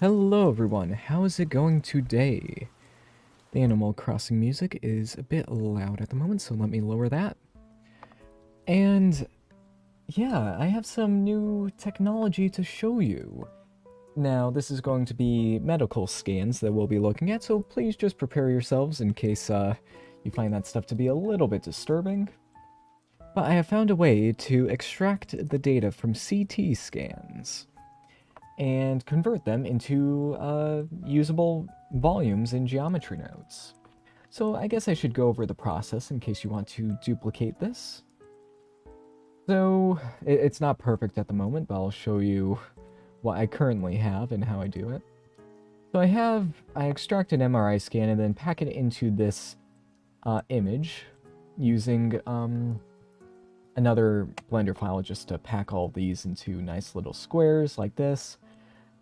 Hello everyone, how is it going today? The Animal Crossing music is a bit loud at the moment, so let me lower that. And yeah, I have some new technology to show you. Now, this is going to be medical scans that we'll be looking at, so please just prepare yourselves in case you find that stuff to be a little bit disturbing. But I have found a way to extract the data from CT scans and convert them into usable volumes in geometry nodes. So I guess I should go over the process in case you want to duplicate this. So it's not perfect at the moment, but I'll show you what I currently have and how I do it. So I extract an MRI scan and then pack it into this image using another Blender file just to pack all these into nice little squares like this,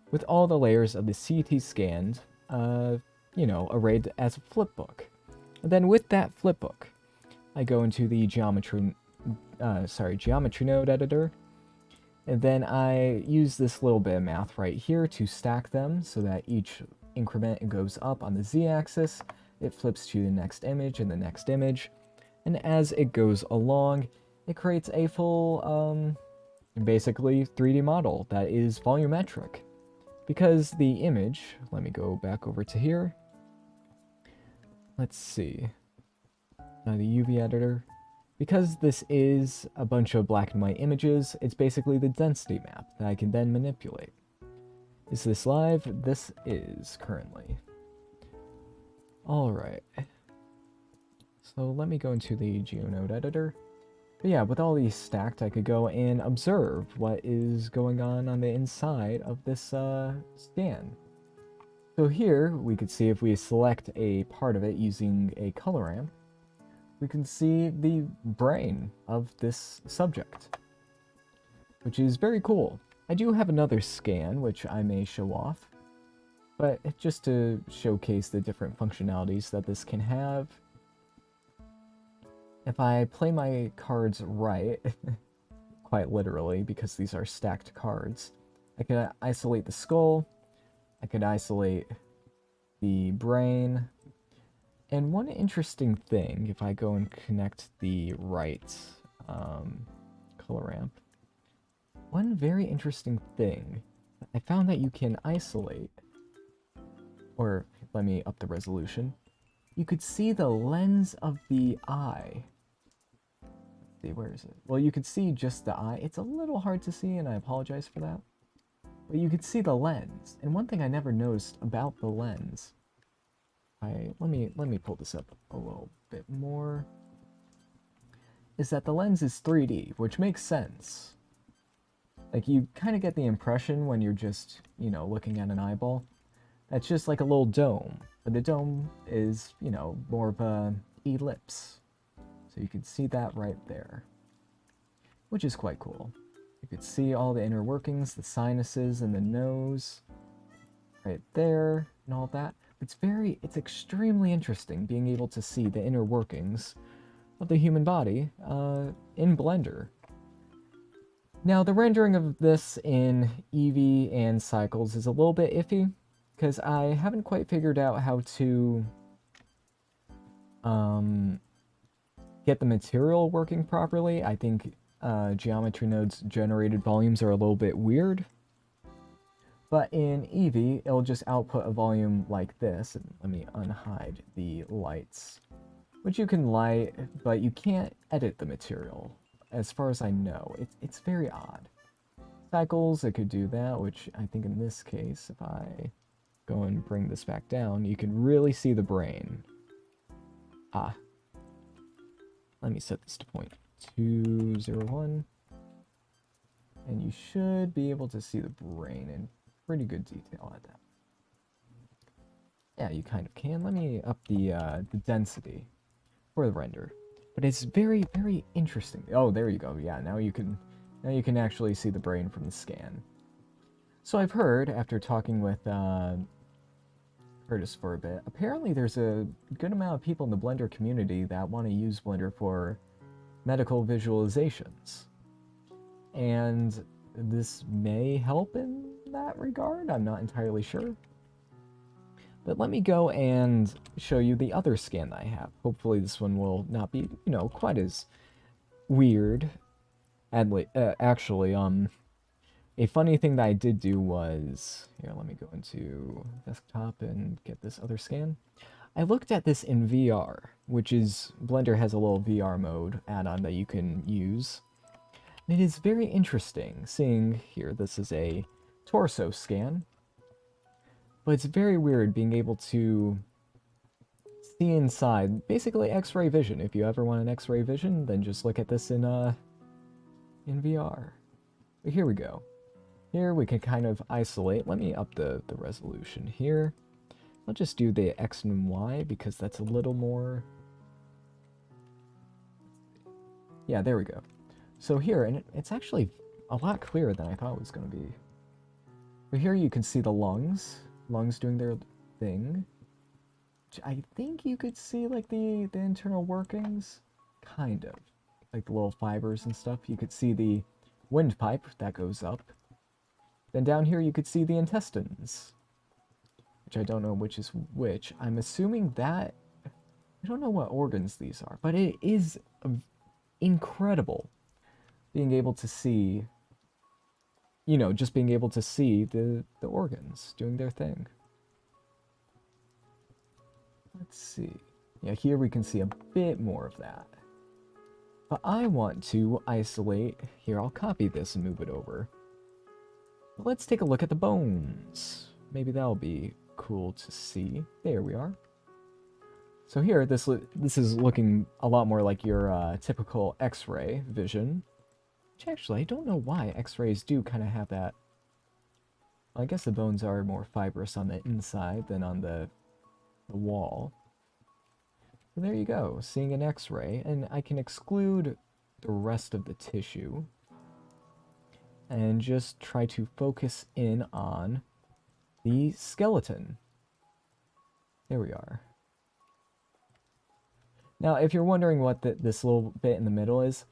with all the layers of the CT scanned, arrayed as a flipbook. And then with that flipbook, I go into the geometry node editor, and then I use this little bit of math right here to stack them so that each increment goes up on the z-axis, it flips to the next image and the next image, and as it goes along, it creates a full, basically 3D model that is volumetric. Because the image, let me go back over to here. Let's see. The UV editor. Because this is a bunch of black and white images, it's basically the density map that I can then manipulate. Is this live? This is currently. Alright. So let me go into the GeoNode editor. But yeah, with all these stacked, I could go and observe what is going on the inside of this scan. So here, we could see if we select a part of it using a color ramp, we can see the brain of this subject, which is very cool. I do have another scan, which I may show off, but just to showcase the different functionalities that this can have. If I play my cards right, quite literally, because these are stacked cards, I could isolate the skull, I could isolate the brain, and one interesting thing, if I go and connect the right color ramp, one very interesting thing, I found that you can isolate, or let me up the resolution, you could see the lens of the eye. See, where is it? Well, you could see just the eye. It's a little hard to see, and I apologize for that. But you could see the lens. And one thing I never noticed about the lens, let me pull this up a little bit more, is that the lens is 3D, which makes sense. Like, you kind of get the impression when you're just, looking at an eyeball. That's just like a little dome. But the dome is, more of a ellipse. So you can see that right there, which is quite cool. You could see all the inner workings, the sinuses and the nose right there and all that. It's extremely interesting being able to see the inner workings of the human body in Blender. Now, the rendering of this in Eevee and Cycles is a little bit iffy, because I haven't quite figured out how to get the material working properly. I think geometry nodes generated volumes are a little bit weird. But in Eevee, it'll just output a volume like this. And let me unhide the lights, which you can light, but you can't edit the material, as far as I know. It's very odd. Cycles, it could do that, which I think in this case, if I go and bring this back down, you can really see the brain. Ah. Let me set this to 0.201. And you should be able to see the brain in pretty good detail at that. Yeah, you kind of can. Let me up the density for the render. But it's very, very interesting. Oh, there you go. Yeah, now you can actually see the brain from the scan. So I've heard, after talking with Curtis for a bit, apparently there's a good amount of people in the Blender community that want to use Blender for medical visualizations. And this may help in that regard. I'm not entirely sure. But let me go and show you the other scan that I have. Hopefully this one will not be, you know, quite as weird. Actually, a funny thing that I did do was... Here, let me go into desktop and get this other scan. I looked at this in VR, which is... Blender has a little VR mode add-on that you can use. And it is very interesting seeing here, this is a torso scan. But it's very weird being able to see inside, basically X-ray vision. If you ever want an X-ray vision, then just look at this in VR. But here we go. Here we can kind of isolate. Let me up the resolution here. I'll just do the X and Y because that's a little more... Yeah, there we go. So here, and it's actually a lot clearer than I thought it was going to be. But here you can see the lungs doing their thing. I think you could see like the internal workings, kind of, like the little fibers and stuff. You could see the windpipe that goes up. Then down here you could see the intestines, which I don't know which is which. I'm assuming that, I don't know what organs these are, but it is incredible being able to see, you know, just being able to see the organs doing their thing. Let's see. Yeah, here we can see a bit more of that. But I want to isolate... Here, I'll copy this and move it over. But let's take a look at the bones. Maybe that'll be cool to see. There we are. So here, this is looking a lot more like your typical X-ray vision. Which actually, I don't know why X-rays do kind of have that... Well, I guess the bones are more fibrous on the inside than on the wall. So there you go, seeing an X-ray, and I can exclude the rest of the tissue and just try to focus in on the skeleton. There we are. Now, if you're wondering what this little bit in the middle is,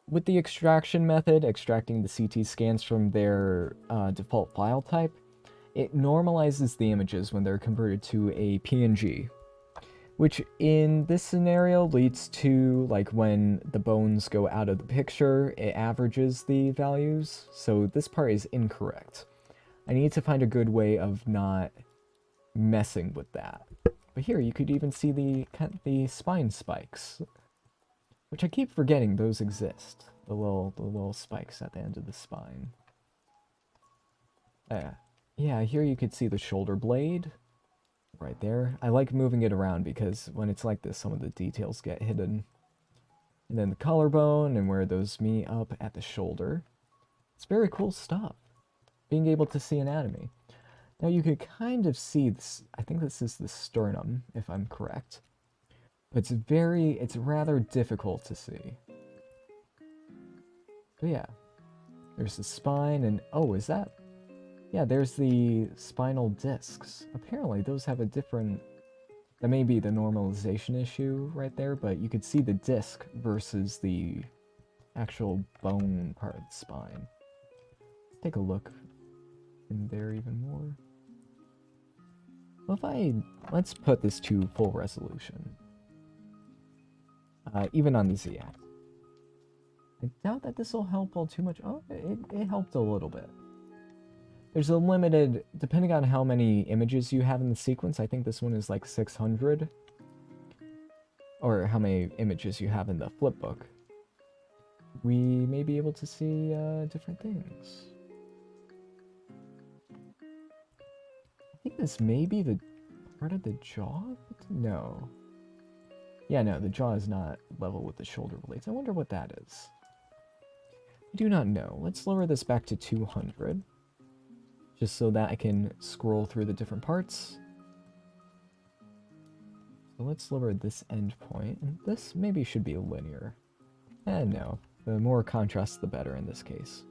with the extraction method, extracting the CT scans from their default file type, it normalizes the images when they're converted to a PNG, which in this scenario leads to, like, when the bones go out of the picture, it averages the values, so this part is incorrect. I need to find a good way of not messing with that. But here, you could even see the spine spikes, which I keep forgetting those exist. The little spikes at the end of the spine. Yeah, here you could see the shoulder blade right there. I like moving it around because when it's like this, some of the details get hidden. And then the collarbone and where those meet up at the shoulder. It's very cool stuff. Being able to see anatomy. Now you could kind of see this, I think this is the sternum, if I'm correct. But it's rather difficult to see. But yeah, there's the spine and, oh, is that? Yeah, there's the spinal discs. Apparently those have a different, that may be the normalization issue right there, but you could see the disc versus the actual bone part of the spine. Let's take a look in there even more. Well, let's put this to full resolution. Even on the Z-axis. I doubt that this will help all too much. Oh, it helped a little bit. There's a limited, depending on how many images you have in the sequence, I think this one is like 600. Or how many images you have in the flipbook. We may be able to see different things. I think this may be the part of the jaw? No. Yeah, no, the jaw is not level with the shoulder blades. I wonder what that is. I do not know. Let's lower this back to 200. Just so that I can scroll through the different parts. So let's lower this end point. And this maybe should be linear. No. The more contrast, the better in this case.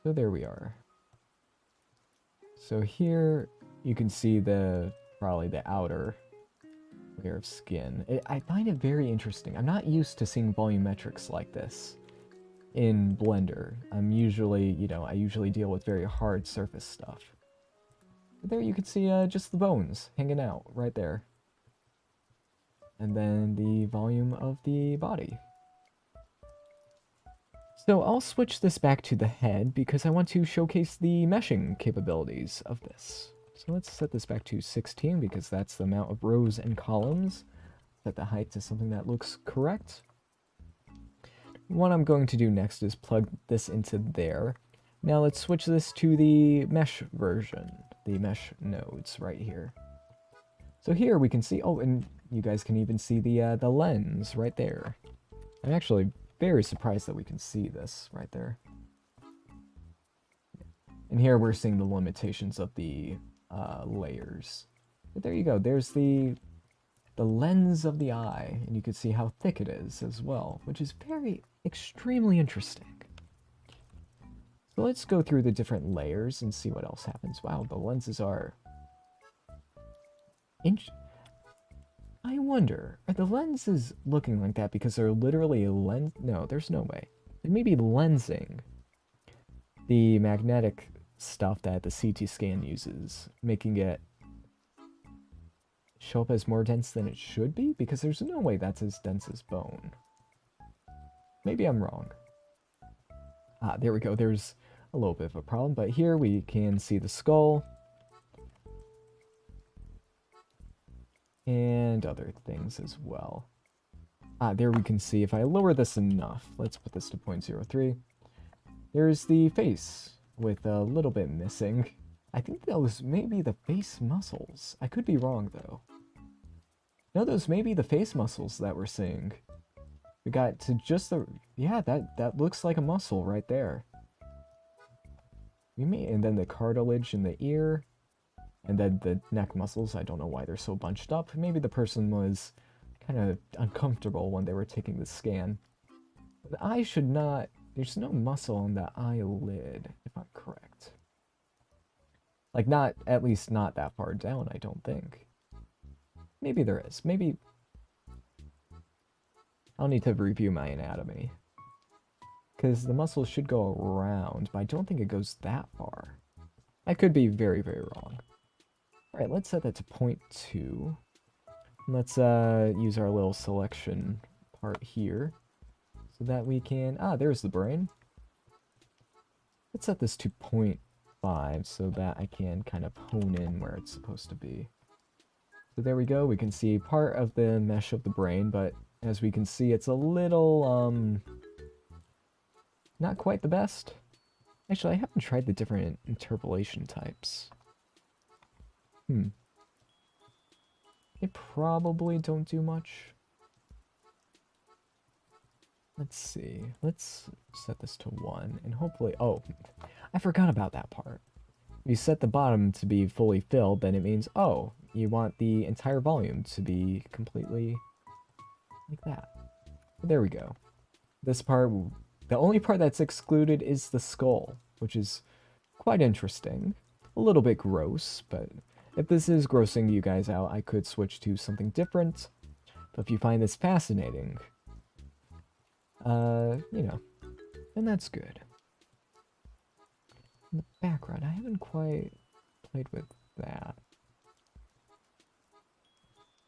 So there we are. So here you can see probably the outer layer of skin. I find it very interesting. I'm not used to seeing volumetrics like this. in Blender. I'm usually, you know, I usually deal with very hard surface stuff. But there you can see just the bones hanging out right there. And then the volume of the body. So I'll switch this back to the head because I want to showcase the meshing capabilities of this. So let's set this back to 16 because that's the amount of rows and columns. Set the height to something that looks correct. What I'm going to do next is plug this into there. Now let's switch this to the mesh version, the mesh nodes right here. So here we can see, oh, and you guys can even see the lens right there. I'm actually very surprised that we can see this right there. And here we're seeing the limitations of the layers. But there you go, there's the lens of the eye, and you can see how thick it is as well, which is extremely interesting. So let's go through the different layers and see what else happens. Wow, the lenses are... I wonder, are the lenses looking like that because they're literally a lens? No, there's no way. They may be lensing the magnetic stuff that the CT scan uses, making it show up as more dense than it should be, because there's no way that's as dense as bone. Maybe I'm wrong. Ah, there we go. There's a little bit of a problem, but here we can see the skull and other things as well. Ah, there we can see if I lower this enough. Let's put this to 0.03. There's the face with a little bit missing. I think those may be the face muscles. I could be wrong though. No, those may be the face muscles that we're seeing. We got to just the... Yeah, that looks like a muscle right there. And then the cartilage in the ear. And then the neck muscles. I don't know why they're so bunched up. Maybe the person was kind of uncomfortable when they were taking the scan. The eye should not... There's no muscle on the eyelid, if I'm correct. Like, not... At least not that far down, I don't think. Maybe there is. Maybe... I'll need to review my anatomy. Because the muscle should go around, but I don't think it goes that far. I could be very, very wrong. Alright, let's set that to 0.2. Let's use our little selection part here. So that we can... Ah, there's the brain. Let's set this to 0.5 so that I can kind of hone in where it's supposed to be. So there we go, we can see part of the mesh of the brain, but as we can see, it's a little, not quite the best. Actually, I haven't tried the different interpolation types. They probably don't do much. Let's see. Let's set this to 1, and hopefully... Oh, I forgot about that part. If you set the bottom to be fully filled, then it means, oh, you want the entire volume to be completely like that. There we go. This part, the only part that's excluded is the skull, which is quite interesting. A little bit gross, but if this is grossing you guys out, I could switch to something different. But if you find this fascinating, you know, then that's good. In the background, I haven't quite played with that.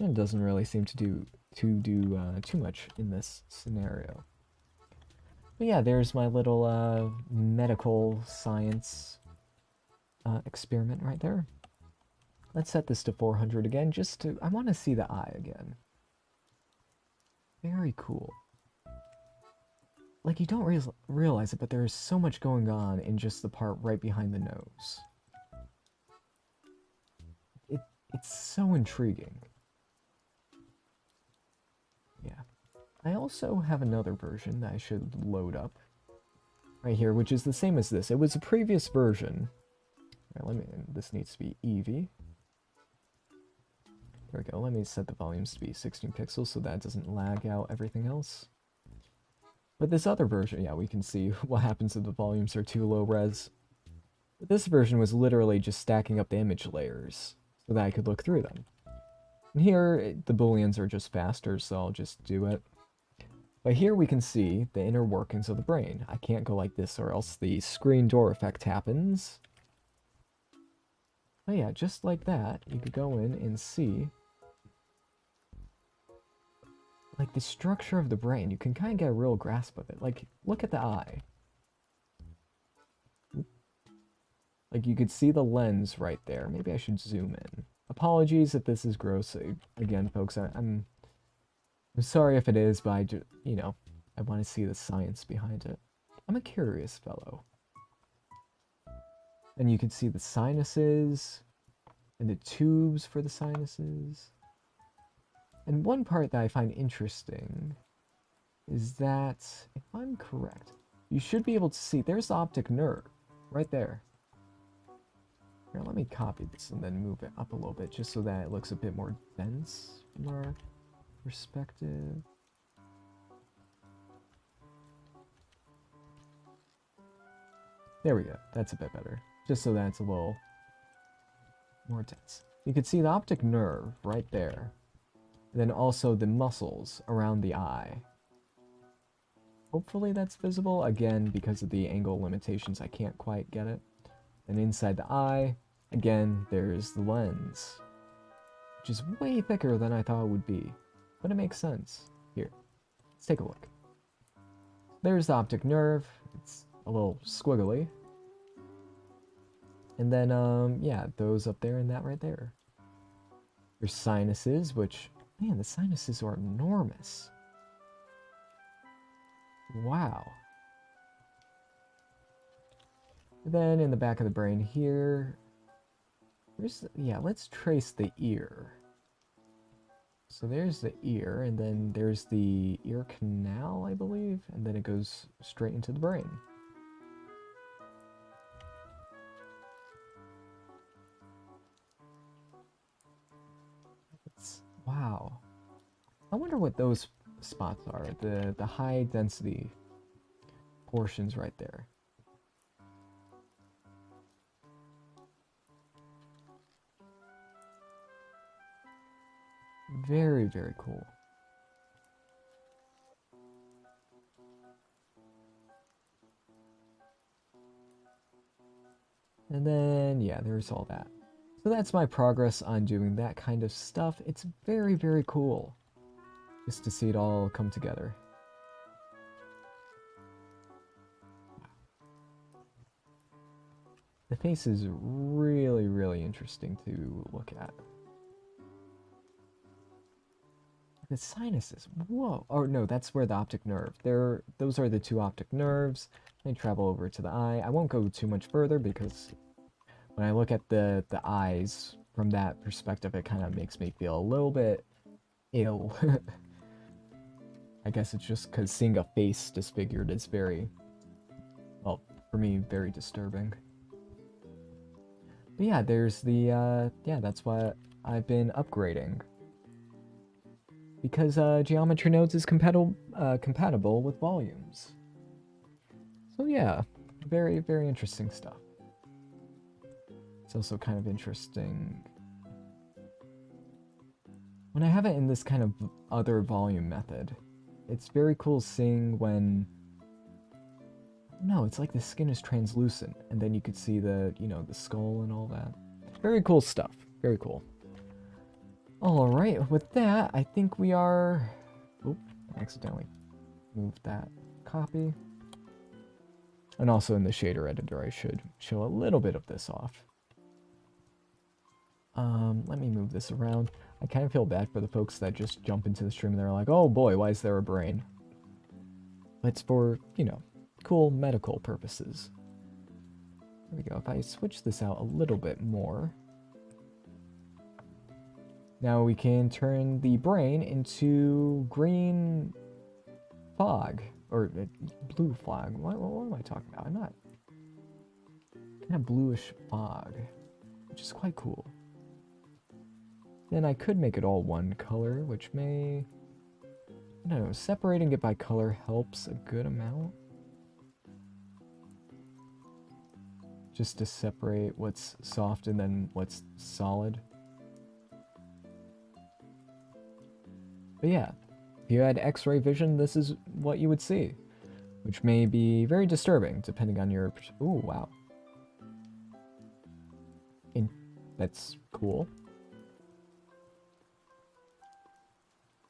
It doesn't really seem to do too much in this scenario. But yeah, there's my little medical science experiment right there. Let's set this to 400 again, just to... I want to see the eye again. Very cool. Like, you don't realize it, but there is so much going on in just the part right behind the nose. It's so intriguing. Yeah. I also have another version that I should load up right here, which is the same as this. It was a previous version. Right, this needs to be Eevee. There we go. Let me set the volumes to be 16 pixels so that doesn't lag out everything else. But this other version, yeah, we can see what happens if the volumes are too low res. But this version was literally just stacking up the image layers so that I could look through them. And here, the booleans are just faster, so I'll just do it. But here we can see the inner workings of the brain. I can't go like this or else the screen door effect happens. But yeah, just like that, you could go in and see like the structure of the brain. You can kind of get a real grasp of it. Like, look at the eye. Like, you could see the lens right there. Maybe I should zoom in. Apologies if this is gross. Again, folks, I'm sorry if it is, but I just, you know, I want to see the science behind it. I'm a curious fellow. And you can see the sinuses and the tubes for the sinuses. And one part that I find interesting is that, if I'm correct, you should be able to see, there's the optic nerve right there. Here, let me copy this and then move it up a little bit just so that it looks a bit more dense from our perspective. There we go. That's a bit better. Just so that it's a little more dense. You can see the optic nerve right there. And then also the muscles around the eye. Hopefully that's visible. Again, because of the angle limitations, I can't quite get it. And inside the eye, again, there's the lens, which is way thicker than I thought it would be. But it makes sense. Here, let's take a look. There's the optic nerve. It's a little squiggly. And then, yeah, those up there and that right there. There's sinuses, which, man, the sinuses are enormous. Wow. And then in the back of the brain here, there's, yeah, let's trace the ear. So there's the ear, and then there's the ear canal, I believe, and then it goes straight into the brain. Wow. I wonder what those spots are, the high density portions right there. Very, very cool. And then, yeah, there's all that. So that's my progress on doing that kind of stuff. It's very, very cool just to see it all come together. The face is really, really interesting to look at. The sinuses, whoa. Oh no, that's where the optic nerve. Those are the two optic nerves. They travel over to the eye. I won't go too much further because when I look at the eyes from that perspective, it kind of makes me feel a little bit ill. I guess it's just because seeing a face disfigured is very, well, for me, very disturbing. But yeah, there's the, yeah, that's what I've been upgrading. Because Geometry Nodes is compatible with volumes. So yeah, very, very interesting stuff. It's also kind of interesting when I have it in this kind of other volume method. It's very cool seeing when, no, it's like the skin is translucent, and then you could see the, you know, the skull and all that. Very cool stuff. Very cool. Alright, with that, I think we are... Oop, accidentally moved that copy. And also in the shader editor, I should show a little bit of this off. Let me move this around. I kind of feel bad for the folks that just jump into the stream and they're like, oh boy, why is there a brain? But it's for, you know, cool medical purposes. There we go. If I switch this out a little bit more... Now we can turn the brain into green fog, or blue fog. What am I talking about? I'm not... kind of bluish fog, which is quite cool. Then I could make it all one color, which may... I don't know, separating it by color helps a good amount. Just to separate what's soft and then what's solid. But yeah, If you had X-ray vision, this is what you would see, which may be very disturbing depending on your... Ooh, wow. That's cool.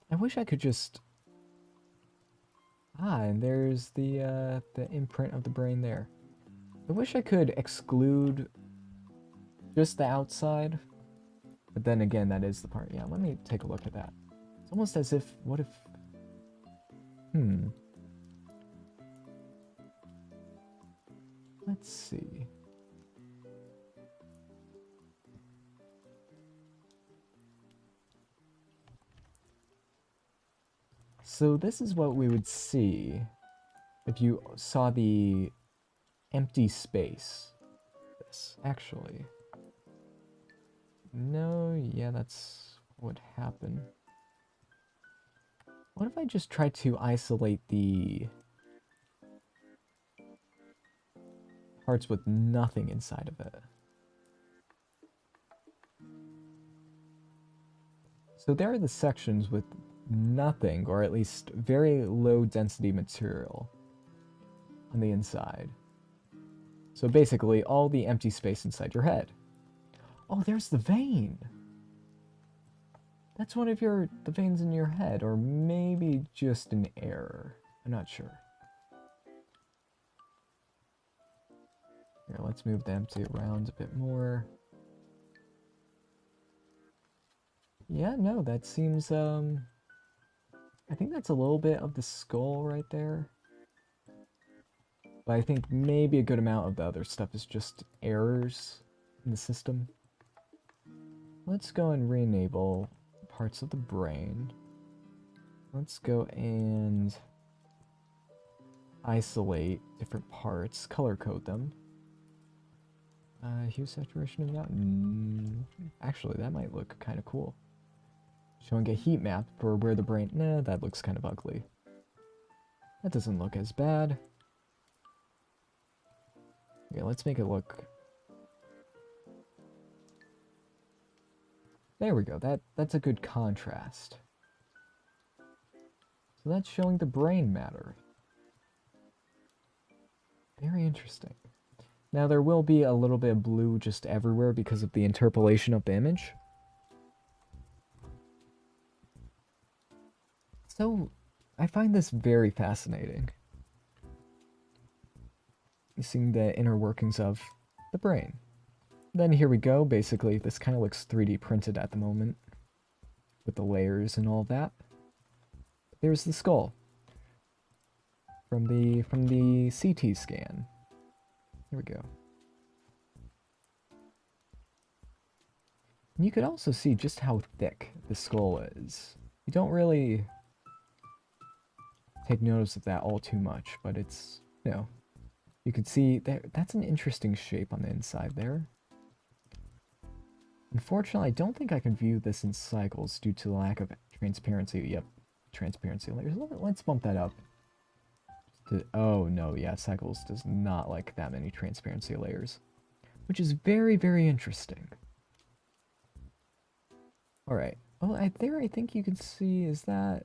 I wish I could just... Ah, and there's the imprint of the brain there. I wish I could exclude just the outside. But then again, that is the part. Yeah, let me take a look at that. It's almost as if... What if... Let's see. So this is what we would see if you saw the empty space. This, actually. No, yeah, that's what would happen. What if I just try to isolate the parts with nothing inside of it? So there are the sections with nothing, or at least very low density material on the inside. So basically all the empty space inside your head. Oh, there's the vein. That's one of the veins in your head, or maybe just an error. I'm not sure. Here, let's move the empty around a bit more. Yeah, no, that seems, I think that's a little bit of the skull right there. But I think maybe a good amount of the other stuff is just errors in the system. Let's go and re-enable parts of the brain. Let's go and isolate different parts, color code them. Hue saturation of that? Actually, that might look kind of cool. Showing a heat map for where the brain... Nah, that looks kind of ugly. That doesn't look as bad. Okay, let's make it look... There we go, that's a good contrast. So that's showing the brain matter. Very interesting. Now there will be a little bit of blue just everywhere because of the interpolation of the image. So, I find this very fascinating. Seeing the inner workings of the brain. Then here we go, basically this kind of looks 3D printed at the moment. With the layers and all that. There's the skull. From the CT scan. Here we go. And you could also see just how thick the skull is. You don't really take notice of that all too much, but it's, you know, you can see that's an interesting shape on the inside there. Unfortunately, I don't think I can view this in cycles due to the lack of transparency. Yep, transparency layers. Let's bump that up. Oh no, yeah, cycles does not like that many transparency layers, which is very, very interesting. Alright, oh, I think you can see, is that...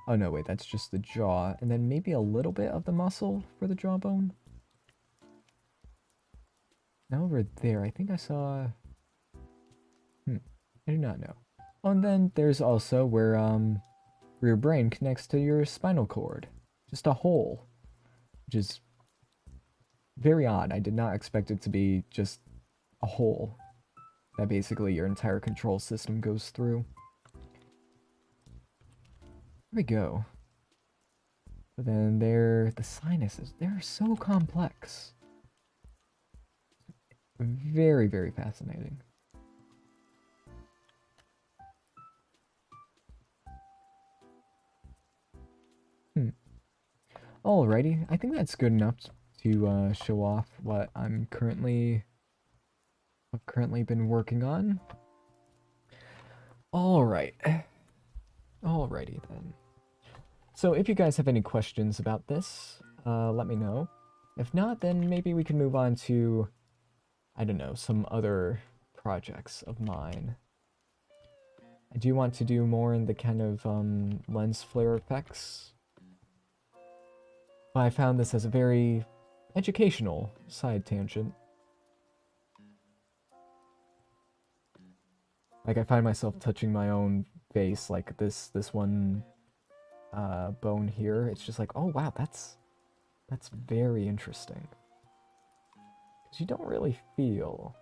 Oh no, wait, that's just the jaw, and then maybe a little bit of the muscle for the jawbone. Now over there, I think I saw... I do not know. Oh, and then there's also where your brain connects to your spinal cord. Just a hole. Which is very odd. I did not expect it to be just a hole that basically your entire control system goes through. There we go. But then the sinuses, they're so complex. Very, very fascinating. Alrighty, I think that's good enough to show off what I've currently been working on. Alright. Alrighty then. So if you guys have any questions about this, let me know. If not, then maybe we can move on to, I don't know, some other projects of mine. I do want to do more in the kind of lens flare effects. But I found this as a very educational side tangent. Like, I find myself touching my own face, like this one bone here. It's just like, oh wow, that's very interesting. Because you don't really feel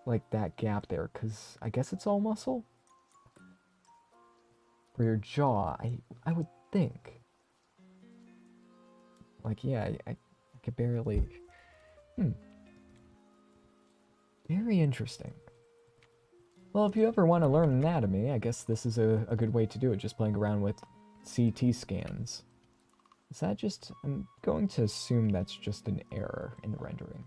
like that gap there, because I guess it's all muscle? For your jaw, I would think. Like, yeah, I could barely... Very interesting. Well, if you ever want to learn anatomy, I guess this is a good way to do it, just playing around with CT scans. Is that just... I'm going to assume that's just an error in the rendering.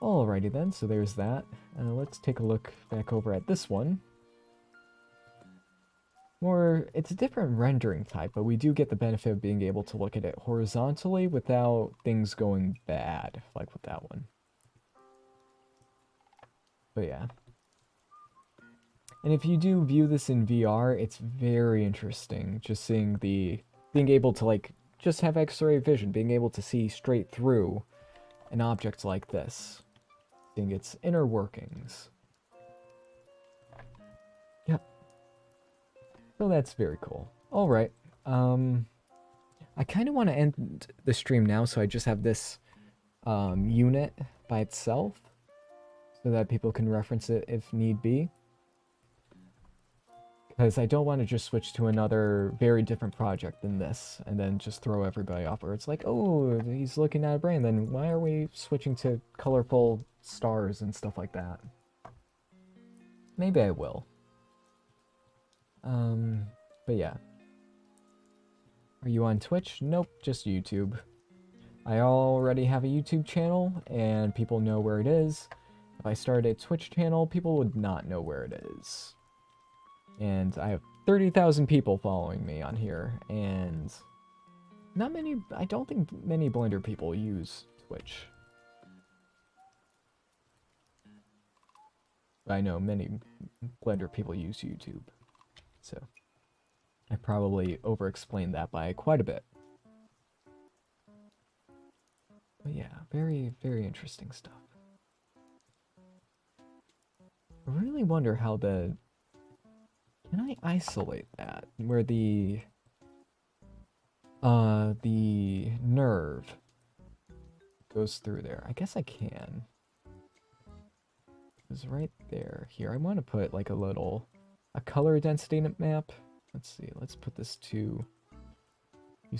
Alrighty then, so there's that. Let's take a look back over at this one. It's a different rendering type, but we do get the benefit of being able to look at it horizontally without things going bad, like with that one. But yeah. And if you do view this in VR, it's very interesting, just seeing being able to, like, just have X-ray vision, being able to see straight through an object like this, seeing its inner workings. Yep. So that's very cool. Alright, I kind of want to end the stream now, so I just have this unit by itself, so that people can reference it if need be. Because I don't want to just switch to another very different project than this, and then just throw everybody off, where it's like, oh, he's looking at a brain, then why are we switching to colorful stars and stuff like that? Maybe I will. But yeah. Are you on Twitch? Nope, just YouTube. I already have a YouTube channel, and people know where it is. If I started a Twitch channel, people would not know where it is. And I have 30,000 people following me on here, and not many, I don't think many Blender people use Twitch. But I know many Blender people use YouTube, so I probably over-explained that by quite a bit. But yeah, very, very interesting stuff. I really wonder how can I isolate that? Where the nerve goes through there. I guess I can. It's right there. Here, I want to put like a color density map. Let's see, let's put this to hue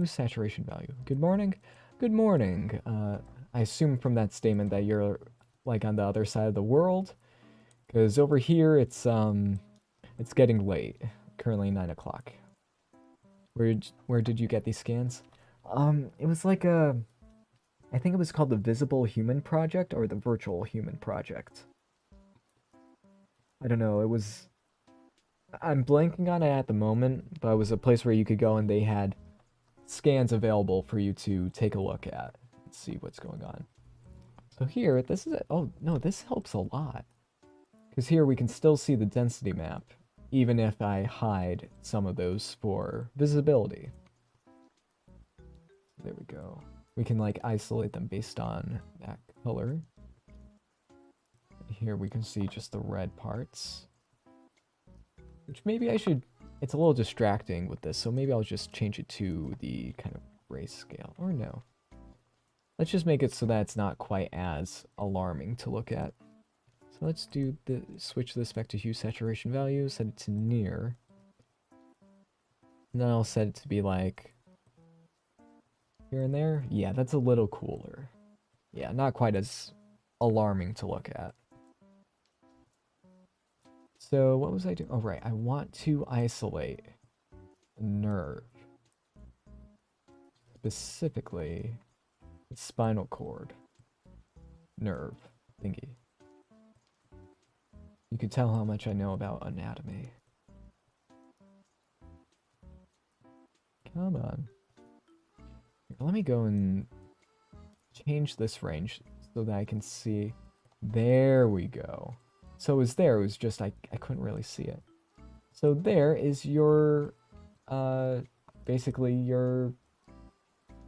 saturation value. Good morning? Good morning. I assume from that statement that you're like on the other side of the world. Because over here, it's getting late. Currently 9 o'clock. Where did you get these scans? It was like I think it was called the Visible Human Project or the Virtual Human Project. I don't know, I'm blanking on it at the moment, but it was a place where you could go and they had scans available for you to take a look at and see what's going on. So here, this is it. Oh, no, this helps a lot. Because here we can still see the density map, even if I hide some of those for visibility. There we go. We can like isolate them based on that color. Here we can see just the red parts. Which maybe I should... It's a little distracting with this, so maybe I'll just change it to the kind of grayscale. Or no. Let's just make it so that it's not quite as alarming to look at. So let's switch this back to hue saturation value, set it to near. And then I'll set it to be like here and there. Yeah, that's a little cooler. Yeah, not quite as alarming to look at. So what was I doing? Oh, right. I want to isolate the nerve. Specifically, the spinal cord nerve thingy. You can tell how much I know about anatomy. Come on. Let me go and change this range so that I can see. There we go. So it was there, it was just I couldn't really see it. So there is your, basically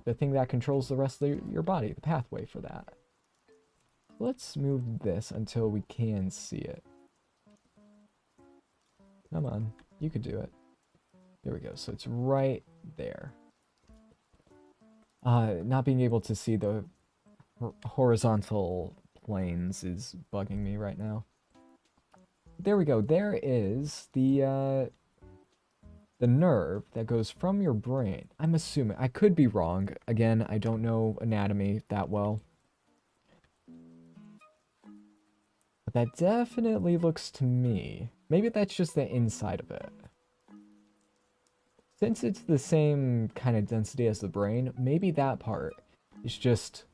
the thing that controls the rest of your body, the pathway for that. Let's move this until we can see it. Come on, you could do it. There we go, so it's right there. Not being able to see the horizontal planes is bugging me right now. There we go, there is the nerve that goes from your brain. I'm assuming, I could be wrong. Again, I don't know anatomy that well. But that definitely looks to me. Maybe that's just the inside of it. Since it's the same kind of density as the brain, maybe that part is just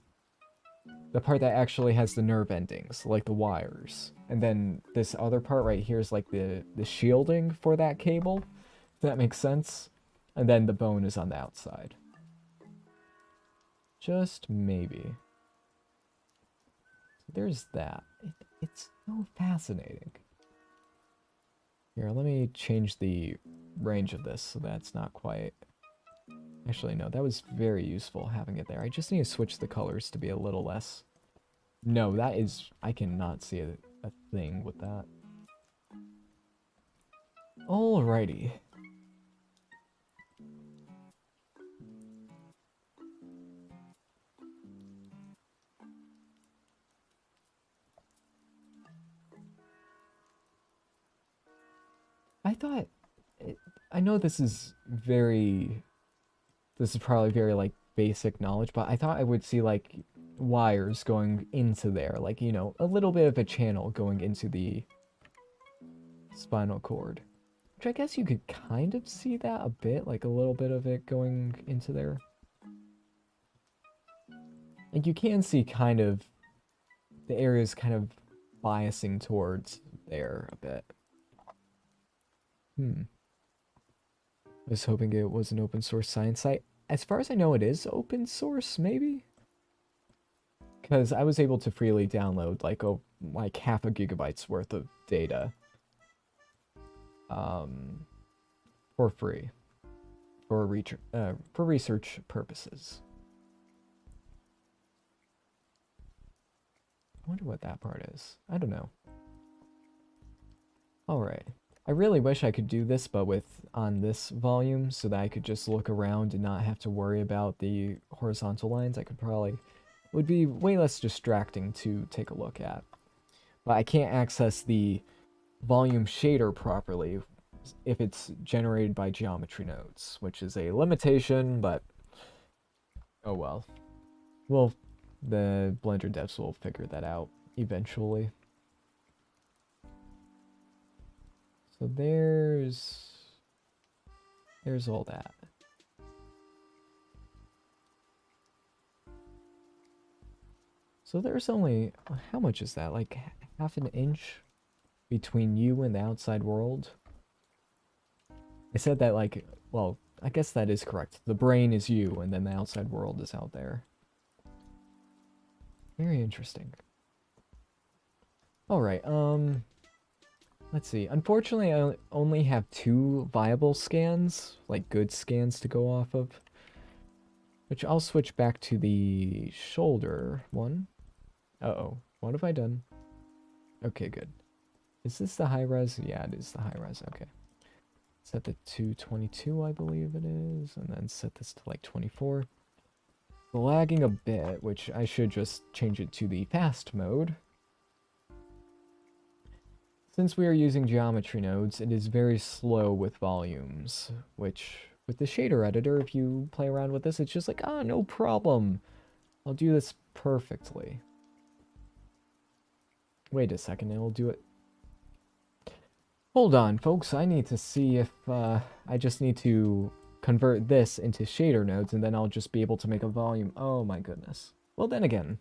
the part that actually has the nerve endings, like the wires. And then this other part right here is like the shielding for that cable, if that makes sense. And then the bone is on the outside. Just maybe. So there's that. It's so fascinating. Here, let me change the range of this so that's not quite... Actually, no, that was very useful having it there. I just need to switch the colors to be a little less... No, that is... I cannot see a thing with that. Alrighty. I thought... I know this is very... This is probably very, like, basic knowledge, but I thought I would see, like, wires going into there. Like, you know, a little bit of a channel going into the spinal cord. Which I guess you could kind of see that a bit, like a little bit of it going into there. Like, you can see kind of the areas kind of biasing towards there a bit. I was hoping it was an open source science site. As far as I know, it is open source, maybe? Because I was able to freely download like half a gigabyte's worth of data for free for research purposes. I wonder what that part is. I don't know. Alright. I really wish I could do this, but on this volume, so that I could just look around and not have to worry about the horizontal lines. I could probably... would be way less distracting to take a look at. But I can't access the volume shader properly if it's generated by geometry nodes, which is a limitation, but oh well. Well, the Blender devs will figure that out eventually. So there's all that. So there's only, how much is that? Like half an inch between you and the outside world? I said that like, well, I guess that is correct. The brain is you and then the outside world is out there. Very interesting. Alright, let's see. Unfortunately, I only have 2 viable scans, like good scans to go off of. Which I'll switch back to the shoulder one. Uh-oh, what have I done? Okay, good. Is this the high res? Yeah, it is the high res, okay. Set the to 22, I believe it is, and then set this to like 24. Lagging a bit, which I should just change it to the fast mode. Since we are using geometry nodes, it is very slow with volumes, which with the shader editor, if you play around with this, it's just like, ah, no problem. I'll do this perfectly. Wait a second, it'll do it. Hold on, folks, I need to see if, I just need to convert this into shader nodes, and then I'll just be able to make a volume. Oh my goodness. Well, then again,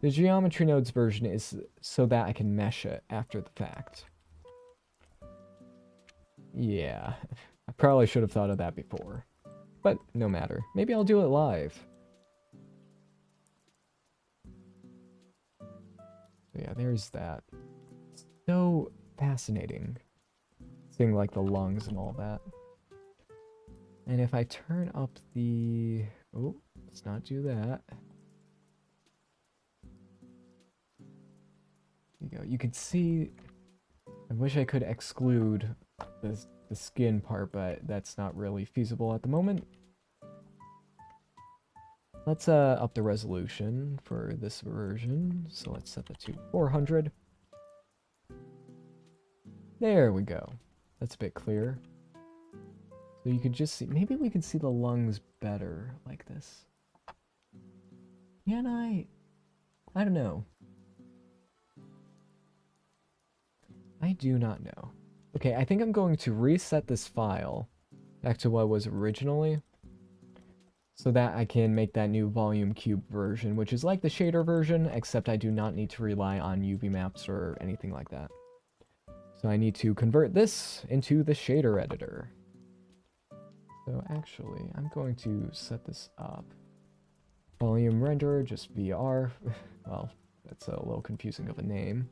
the geometry nodes version is so that I can mesh it after the fact. Yeah, I probably should have thought of that before. But no matter. Maybe I'll do it live. So yeah, there's that. So fascinating. Seeing like the lungs and all that. And if I turn up the... Oh, let's not do that. There you go. You can see... I wish I could exclude the skin part, but that's not really feasible at the moment. Let's up the resolution for this version. So let's set that to 400. There we go. That's a bit clearer. So you could just see, maybe we could see the lungs better like this. Can I don't know. I do not know. Okay, I think I'm going to reset this file back to what it was originally, so that I can make that new volume cube version, which is like the shader version, except I do not need to rely on UV maps or anything like that. So I need to convert this into the shader editor. So actually, I'm going to set this up. Volume renderer, just VR. Well, that's a little confusing of a name.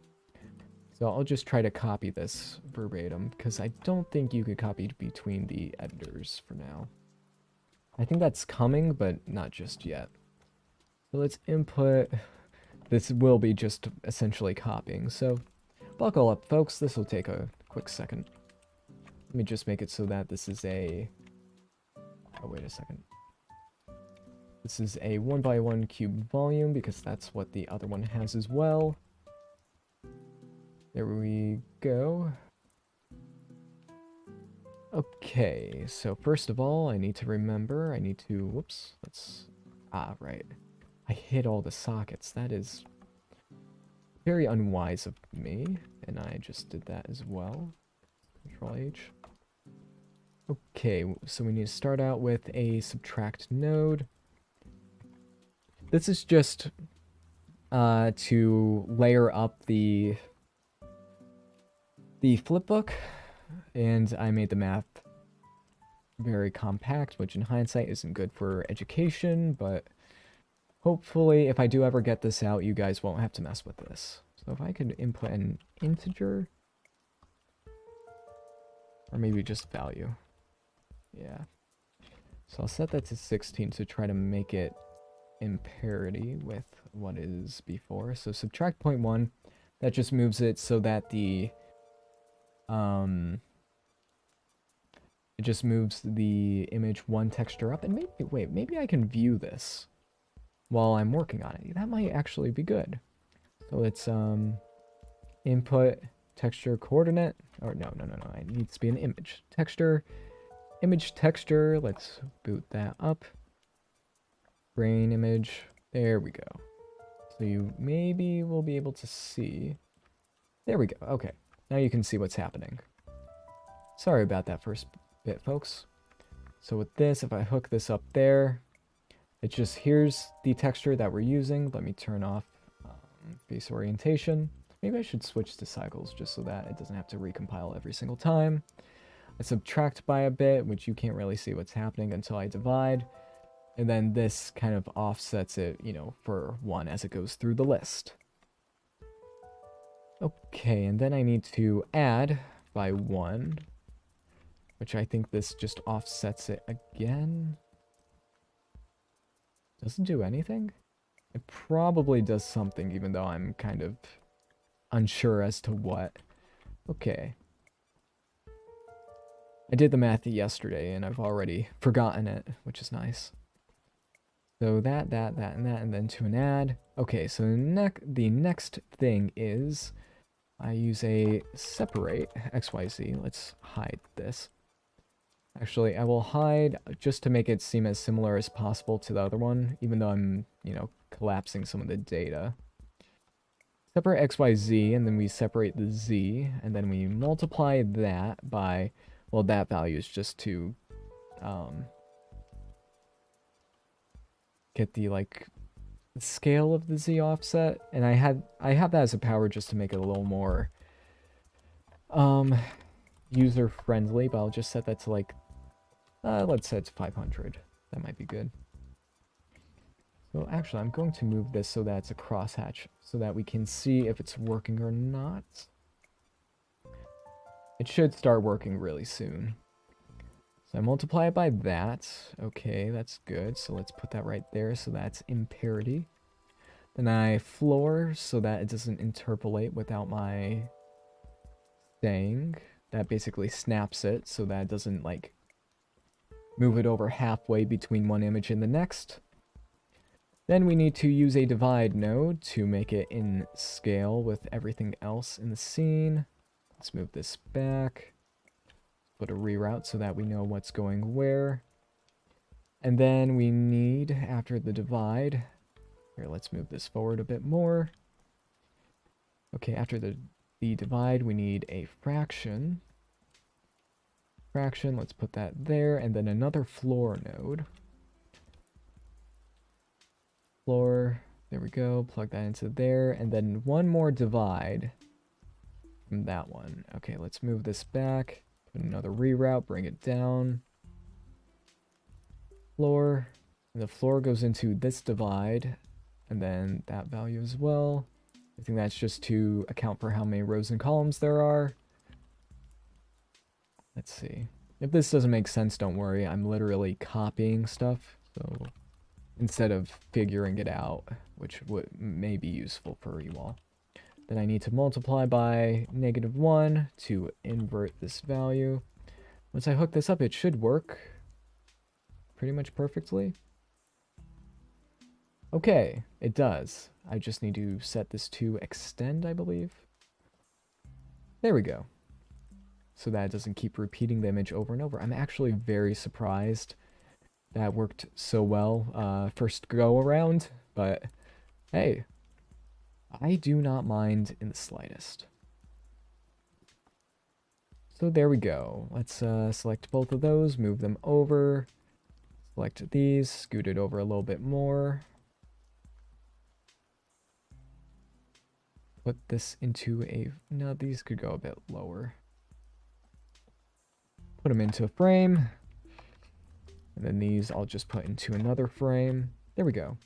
So I'll just try to copy this verbatim, because I don't think you could copy between the editors for now. I think that's coming, but not just yet. So let's input. This will be just essentially copying, so buckle up, folks. This will take a quick second. Let me just make it so that this is a... Oh, wait a second. This is a 1x1 cube volume, because that's what the other one has as well. There we go. Okay, so first of all, I need to remember, I need to, whoops, let's, right. I hit all the sockets. That is very unwise of me, and I just did that as well. Control H. Okay, so we need to start out with a subtract node. This is just to layer up the flipbook, and I made the math very compact, which in hindsight isn't good for education, but hopefully if I do ever get this out, you guys won't have to mess with this. So if I could input an integer, or maybe just value. Yeah. So I'll set that to 16 to try to make it in parity with what is before. So subtract 0.1, that just moves it so that the it just moves the image one texture up. And maybe, wait, maybe I can view this while I'm working on it. That might actually be good. So let's input texture coordinate, or no, it needs to be an image. Texture, image texture, let's boot that up. Brain image, there we go. So you maybe will be able to see. There we go, okay. Now you can see what's happening. Sorry about that first bit, folks. So with this, if I hook this up there, it just, here's the texture that we're using. Let me turn off face orientation. Maybe I should switch to cycles just so that it doesn't have to recompile every single time. I subtract by a bit, which you can't really see what's happening until I divide. And then this kind of offsets it, you know, for 1 as it goes through the list. Okay, and then I need to add by 1, which I think this just offsets it again. Doesn't do anything? It probably does something, even though I'm kind of unsure as to what. Okay. I did the math yesterday, and I've already forgotten it, which is nice. So that, and then to an add. Okay, so the next thing is I use a separate XYZ. Let's hide this. Actually, I will hide just to make it seem as similar as possible to the other one, even though I'm, you know, collapsing some of the data. Separate XYZ, and then we separate the Z, and then we multiply that by, well, that value is just to get the, like, scale of the Z offset, and I have that as a power just to make it a little more user friendly, but I'll just set that to, like, let's set it to 500. That might be good. So actually, I'm going to move this so that it's a crosshatch, so that we can see if it's working or not. It should start working really soon. So I multiply it by that. Okay, that's good. So let's put that right there. So that's in parity. Then I floor so that it doesn't interpolate without my saying. That basically snaps it so that it doesn't like move it over halfway between one image and the next. Then we need to use a divide node to make it in scale with everything else in the scene. Let's move this back. Put a reroute so that we know what's going where. And then we need, after the divide, here, let's move this forward a bit more. Okay, after the divide, we need a fraction. Fraction, let's put that there, and then another floor node. Floor, there we go, plug that into there, and then one more divide from that one. Okay, let's move this back, put another reroute, bring it down. Floor, and the floor goes into this divide, and then that value as well. I think that's just to account for how many rows and columns there are. Let's see. If this doesn't make sense, don't worry. I'm literally copying stuff, so instead of figuring it out, which may be useful for you all. Then I need to multiply by -1 to invert this value. Once I hook this up, it should work pretty much perfectly. Okay, it does. I just need to set this to extend, I believe. There we go. So that it doesn't keep repeating the image over and over. I'm actually very surprised that worked so well first go around, but hey, I do not mind in the slightest. So there we go. Let's select both of those, move them over, select these, scoot it over a little bit more. Put this into a, no, these could go a bit lower. Put them into a frame. And then these I'll just put into another frame. There we go.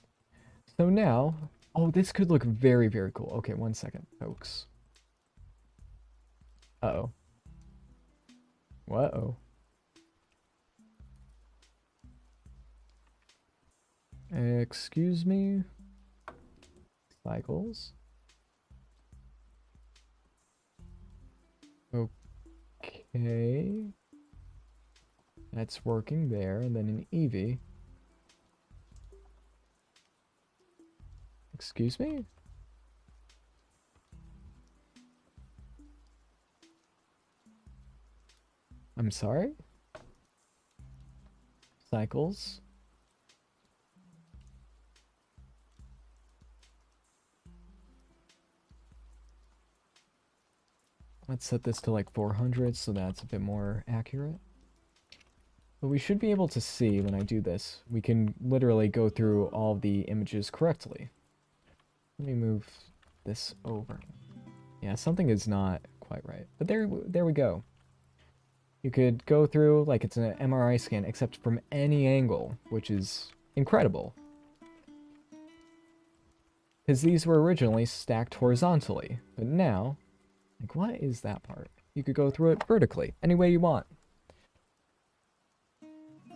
So now, oh, this could look very, very cool. Okay, one second, folks. Uh-oh. Whoa. Excuse me. Cycles. Okay. That's working there, and then an Eevee. Excuse me? I'm sorry? Cycles. Let's set this to like 400 so that's a bit more accurate. But we should be able to see when I do this. We can literally go through all the images correctly. Let me move this over. Yeah, something is not quite right. But there we go. You could go through like it's an MRI scan, except from any angle, which is incredible. Because these were originally stacked horizontally, but now, like, what is that part? You could go through it vertically, any way you want.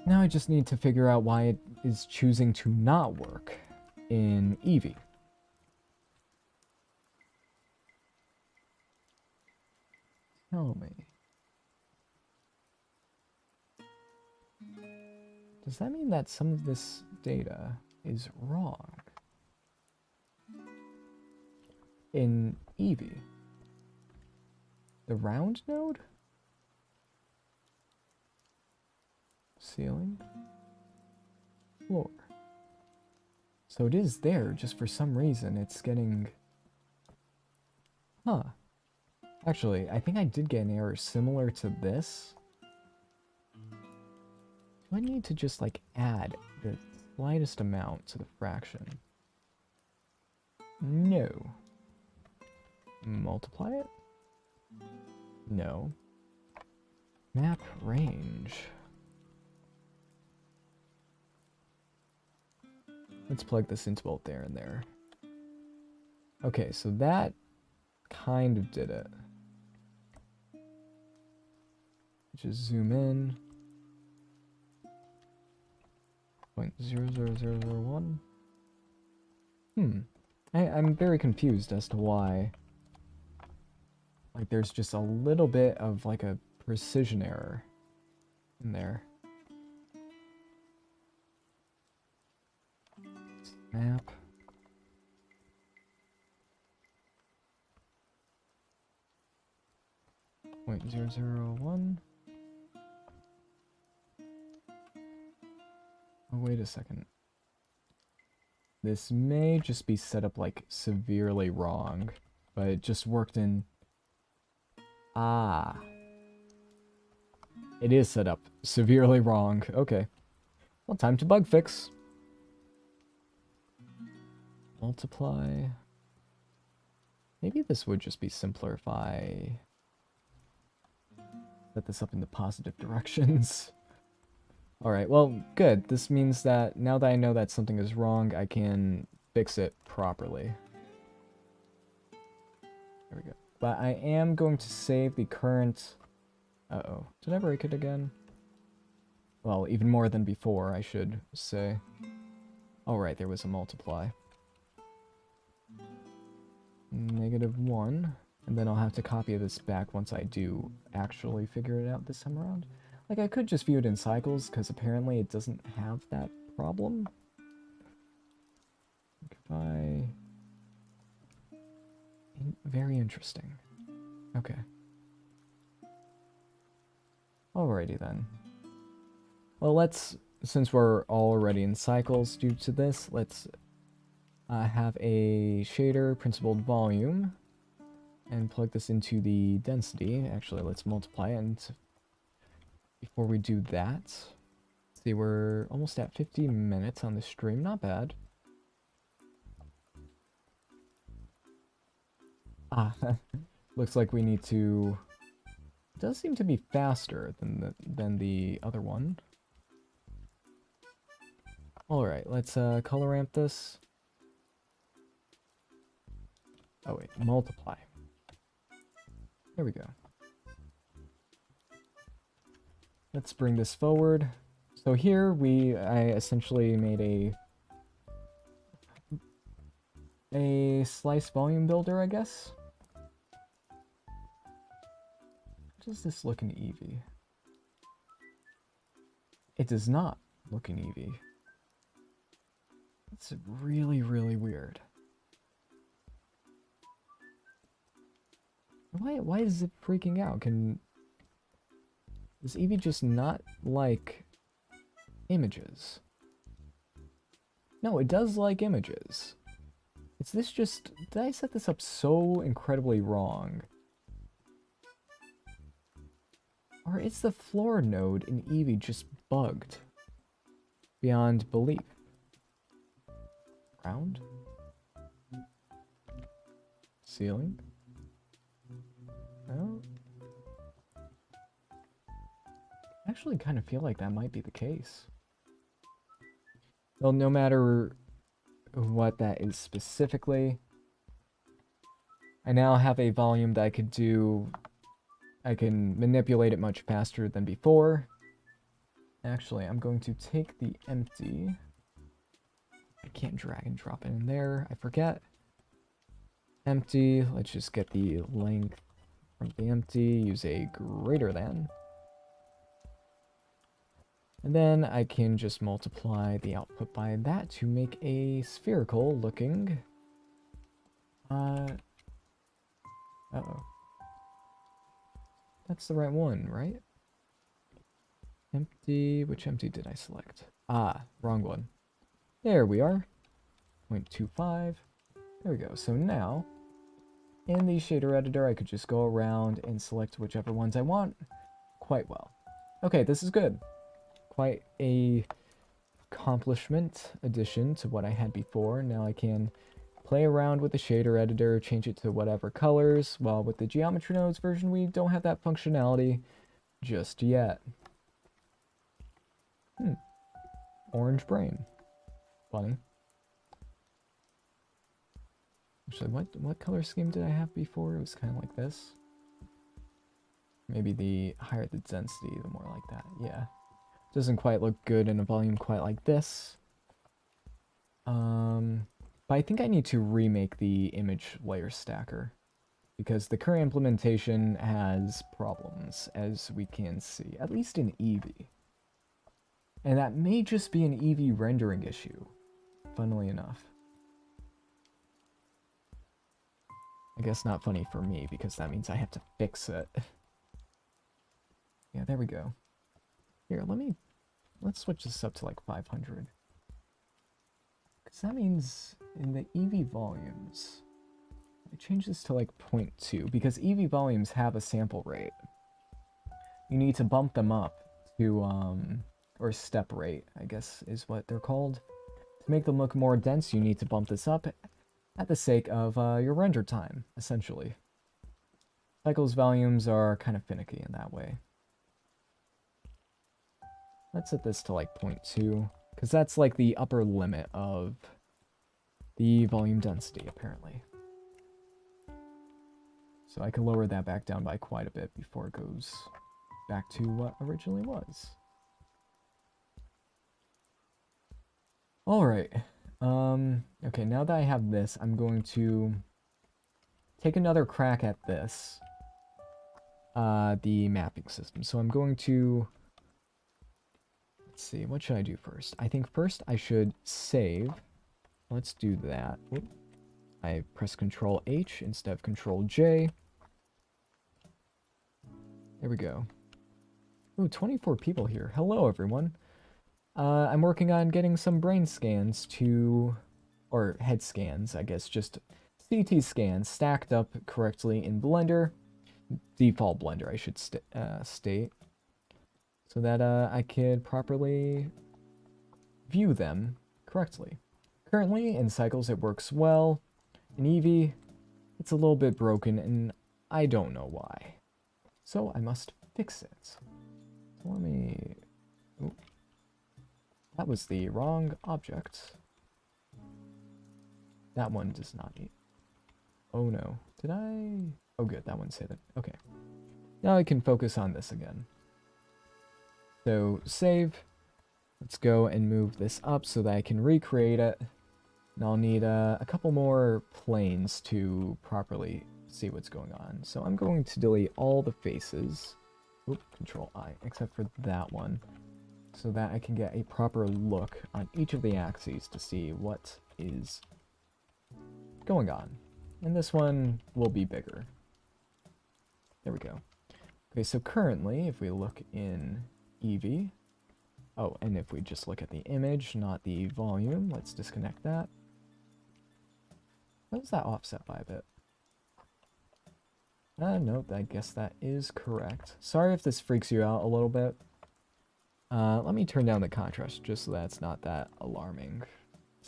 Now I just need to figure out why it is choosing to not work in Eevee. Tell me. Does that mean that some of this data is wrong in Eevee? The round node? Ceiling? Floor. So it is there, just for some reason it's getting... Huh. Actually, I think I did get an error similar to this. Do I need to just, like, add the slightest amount to the fraction? No. Multiply it? No. Map range. Let's plug this into both there and there. Okay, so that kind of did it. Just zoom in. 0.00001. I'm very confused as to why. Like, there's just a little bit of, like, a precision error in there. Snap. .001. Oh, wait a second. This may just be set up, like, severely wrong, but it just worked in... Ah. It is set up severely wrong. Okay. Well, time to bug fix. Multiply. Maybe this would just be simpler if I set this up in the positive directions. Alright, well, good. This means that now that I know that something is wrong, I can fix it properly. There we go. But I am going to save the current... Uh-oh. Did I break it again? Well, even more than before, I should say. Oh, right, there was a multiply. -1. And then I'll have to copy this back once I do actually figure it out this time around. Like, I could just view it in cycles, because apparently it doesn't have that problem. If I... Very interesting. Okay. Alrighty then. Well, let's, since we're already in cycles due to this, let's have a shader principled volume and plug this into the density. Actually, let's multiply it. And before we do that, see, we're almost at 50 minutes on the stream. Not bad. Ah, looks like we need to... It does seem to be faster than the other one. Alright, let's color ramp this. Oh wait, multiply. There we go. Let's bring this forward. So here I essentially made a slice volume builder, I guess. How does this look in Eevee? It does not look in Eevee. It's really, really weird. Why is it freaking out? Does Eevee just not like images? No, it does like images. Is this just... Did I set this up so incredibly wrong? Or is the floor node in Eevee just bugged beyond belief? Ground? Ceiling? No? I actually kind of feel like that might be the case. Well, no matter what that is specifically, I now have a volume that I could do... I can manipulate it much faster than before. Actually, I'm going to take the empty... I can't drag and drop it in there, I forget. Empty, let's just get the length from the empty, use a greater than. And then I can just multiply the output by that to make a spherical looking... Uh-oh. That's the right one, right? Empty, which empty did I select? Ah, wrong one. There we are. 0.25. There we go. So now, in the shader editor, I could just go around and select whichever ones I want quite well. Okay, this is good. Quite a accomplishment addition to what I had before. Now I can play around with the shader editor, change it to whatever colors, while with the Geometry Nodes version, we don't have that functionality just yet. Orange brain. Funny. Actually, what color scheme did I have before? It was kind of like this. Maybe the higher the density, the more like that. Yeah. Doesn't quite look good in a volume quite like this. But I think I need to remake the image layer stacker because the current implementation has problems, as we can see, at least in Eevee. And that may just be an Eevee rendering issue, funnily enough. I guess not funny for me, because that means I have to fix it. Yeah, there we go. Here, let's switch this up to like 500. Because that means in the Eevee volumes, I change this to like 0.2, because Eevee volumes have a sample rate. You need to bump them up to, or step rate, I guess is what they're called. To make them look more dense, you need to bump this up at the sake of your render time, essentially. Cycles volumes are kind of finicky in that way. Let's set this to like 0.2, because that's like the upper limit of the volume density, apparently. So I can lower that back down by quite a bit before it goes back to what originally was. Alright. Okay, now that I have this, I'm going to take another crack at this. The mapping system. So I'm going to... Let's see, what should I do first? I think first I should save. Let's do that. Oop. I press Control H instead of Control J. There we go. Ooh, 24 people here. Hello, everyone. I'm working on getting some brain scans to... Or head scans, I guess. Just CT scans stacked up correctly in Blender. Default Blender, I should state. So that I could properly view them correctly. Currently, in Cycles it works well. In Eevee, it's a little bit broken, and I don't know why. So I must fix it. So let me... Ooh. That was the wrong object. That one does not need... Oh no. Did I... Oh good, that one's hidden. Okay. Now I can focus on this again. So, save. Let's go and move this up so that I can recreate it. And I'll need a couple more planes to properly see what's going on. So I'm going to delete all the faces. Oop, Control I, except for that one. So that I can get a proper look on each of the axes to see what is going on. And this one will be bigger. There we go. Okay, so currently, if we look in Eevee, oh, and if we just look at the image, not the volume, let's disconnect that. What is that offset by a bit? Nope, I guess that is correct. Sorry if this freaks you out a little bit. Let me turn down the contrast just so that it's not that alarming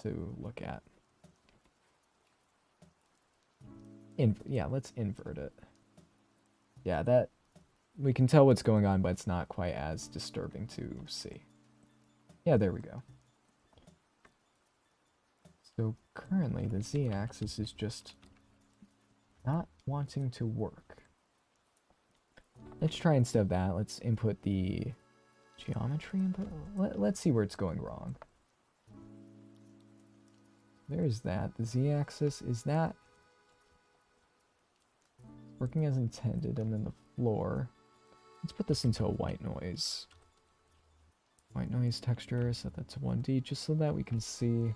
to look at. Yeah, let's invert it. Yeah, that... We can tell what's going on, but it's not quite as disturbing to see. Yeah, there we go. So currently the Z-axis is just not wanting to work. Let's try instead of that, let's input the geometry input. Let's see where it's going wrong. There's that. The Z-axis, is that working as intended? And then the floor. Let's put this into a white noise. White noise texture, set that to 1D, just so that we can see.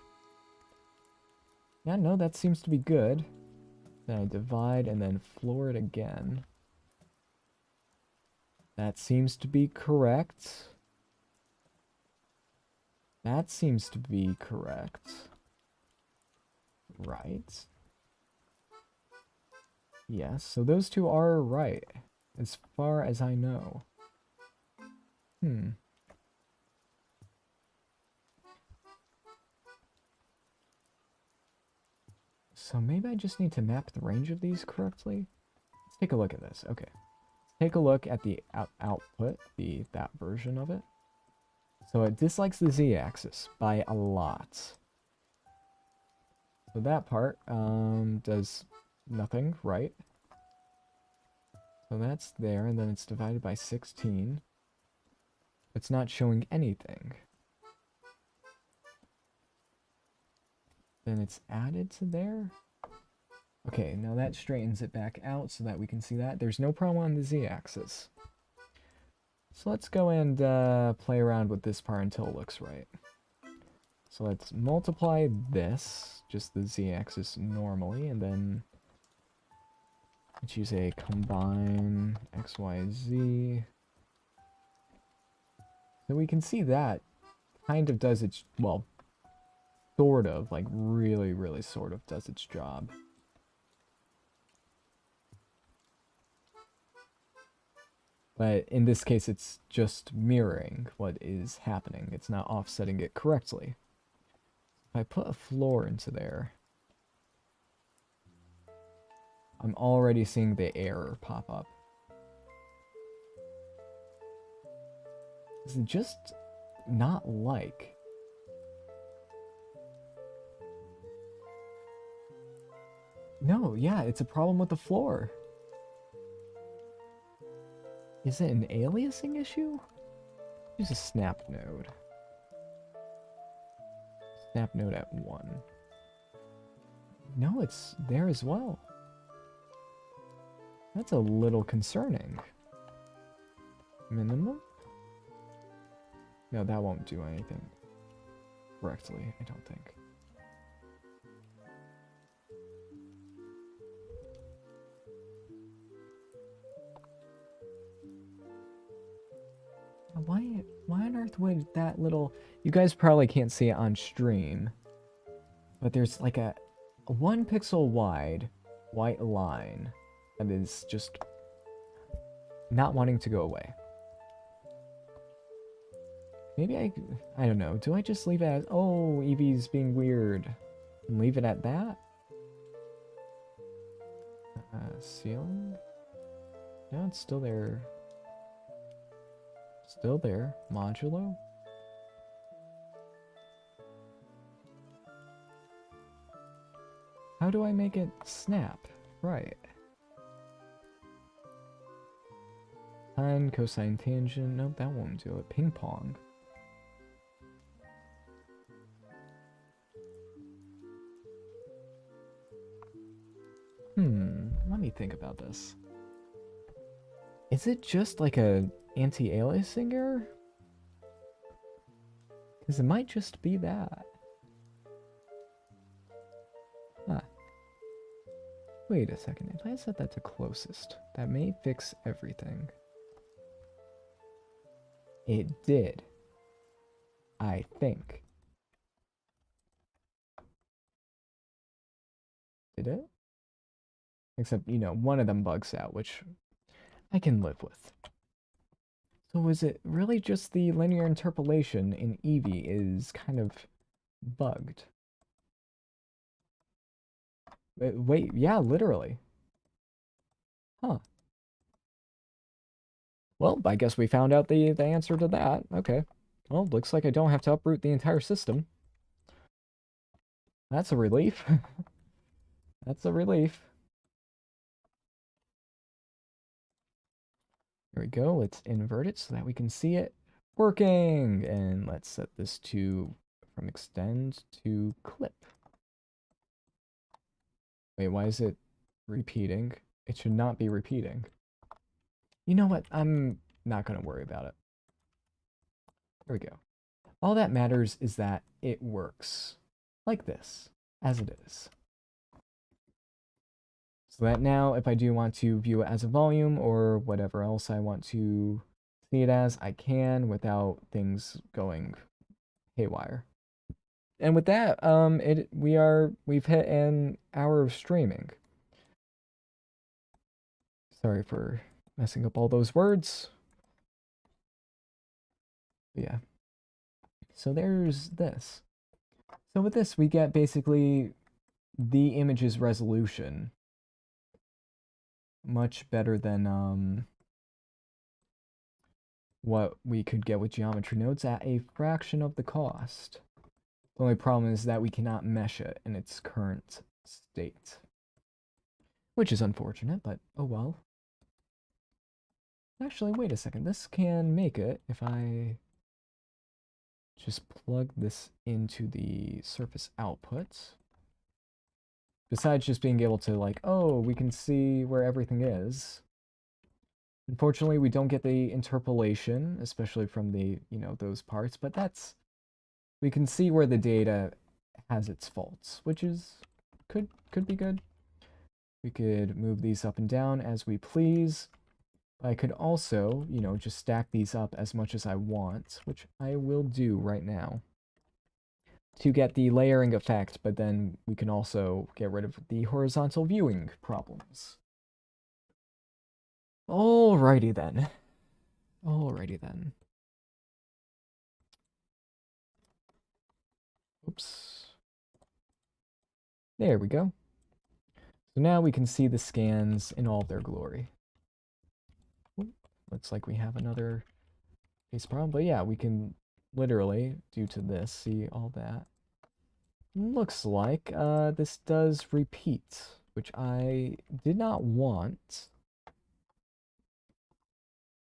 Yeah, no, that seems to be good. Then I divide and then floor it again. That seems to be correct. That seems to be correct. Right. Yes, so those two are right, as far as I know. So maybe I just need to map the range of these correctly? Let's take a look at this. Okay. Let's take a look at the output, that version of it. So it dislikes the Z-axis by a lot. So that part does nothing, right? So that's there, and then it's divided by 16. It's not showing anything. Then it's added to there. Okay, now that straightens it back out so that we can see that. There's no problem on the z-axis. So let's go and play around with this part until it looks right. So let's multiply this, just the z-axis normally, and then let's use a combine x, y, z. So we can see that kind of does its, well, sort of, like really, really sort of does its job. But in this case, it's just mirroring what is happening. It's not offsetting it correctly. If I put a floor into there, I'm already seeing the error pop up. Is it just not like? No, yeah, it's a problem with the floor. Is it an aliasing issue? Use a snap node. Snap node at 1. No, it's there as well. That's a little concerning. Minimum? No, that won't do anything correctly, I don't think. Why on earth would that little... You guys probably can't see it on stream, but there's like a 1 pixel wide white line that is just not wanting to go away. Maybe I don't know. Do I just leave it as, oh, Eevee's being weird, and leave it at that? Ceiling? No, it's still there. Still there. Modulo? How do I make it snap? Right. Sine, cosine, tangent. Nope, that won't do it. Ping pong. Let me think about this. Is it just like a anti-aliasing error? Because it might just be that. Huh. Wait a second, if I set that to closest, that may fix everything. It did. I think. Did it? Except, you know, one of them bugs out, which I can live with. So is it really just the linear interpolation in Eevee is kind of bugged? Wait, yeah, literally. Huh. Well, I guess we found out the answer to that. Okay. Well, looks like I don't have to uproot the entire system. That's a relief. That's a relief. There we go. Let's invert it so that we can see it working. And let's set this to from extend to clip. Wait, why is it repeating? It should not be repeating. You know what? I'm not going to worry about it. There we go. All that matters is that it works like this, as it is. So that now, if I do want to view it as a volume or whatever else I want to see it as, I can without things going haywire. And with that, we've hit an hour of streaming. Sorry for messing up all those words. But yeah. So there's this. So with this, we get basically the image's resolution much better than what we could get with geometry nodes at a fraction of the cost. The only problem is that we cannot mesh it in its current state, which is unfortunate, but oh well. Actually, wait a second. This can make it if I just plug this into the surface output. Besides just being able to, like, oh, we can see where everything is. Unfortunately, we don't get the interpolation, especially from the, those parts, but we can see where the data has its faults, which is, could be good. We could move these up and down as we please. I could also, just stack these up as much as I want, which I will do right now, to get the layering effect, but then we can also get rid of the horizontal viewing problems. Alrighty then. Alrighty then. Oops. There we go. So now we can see the scans in all their glory. Ooh, looks like we have another face problem, but yeah, we can literally, due to this, see all that. Looks like this does repeat, which I did not want.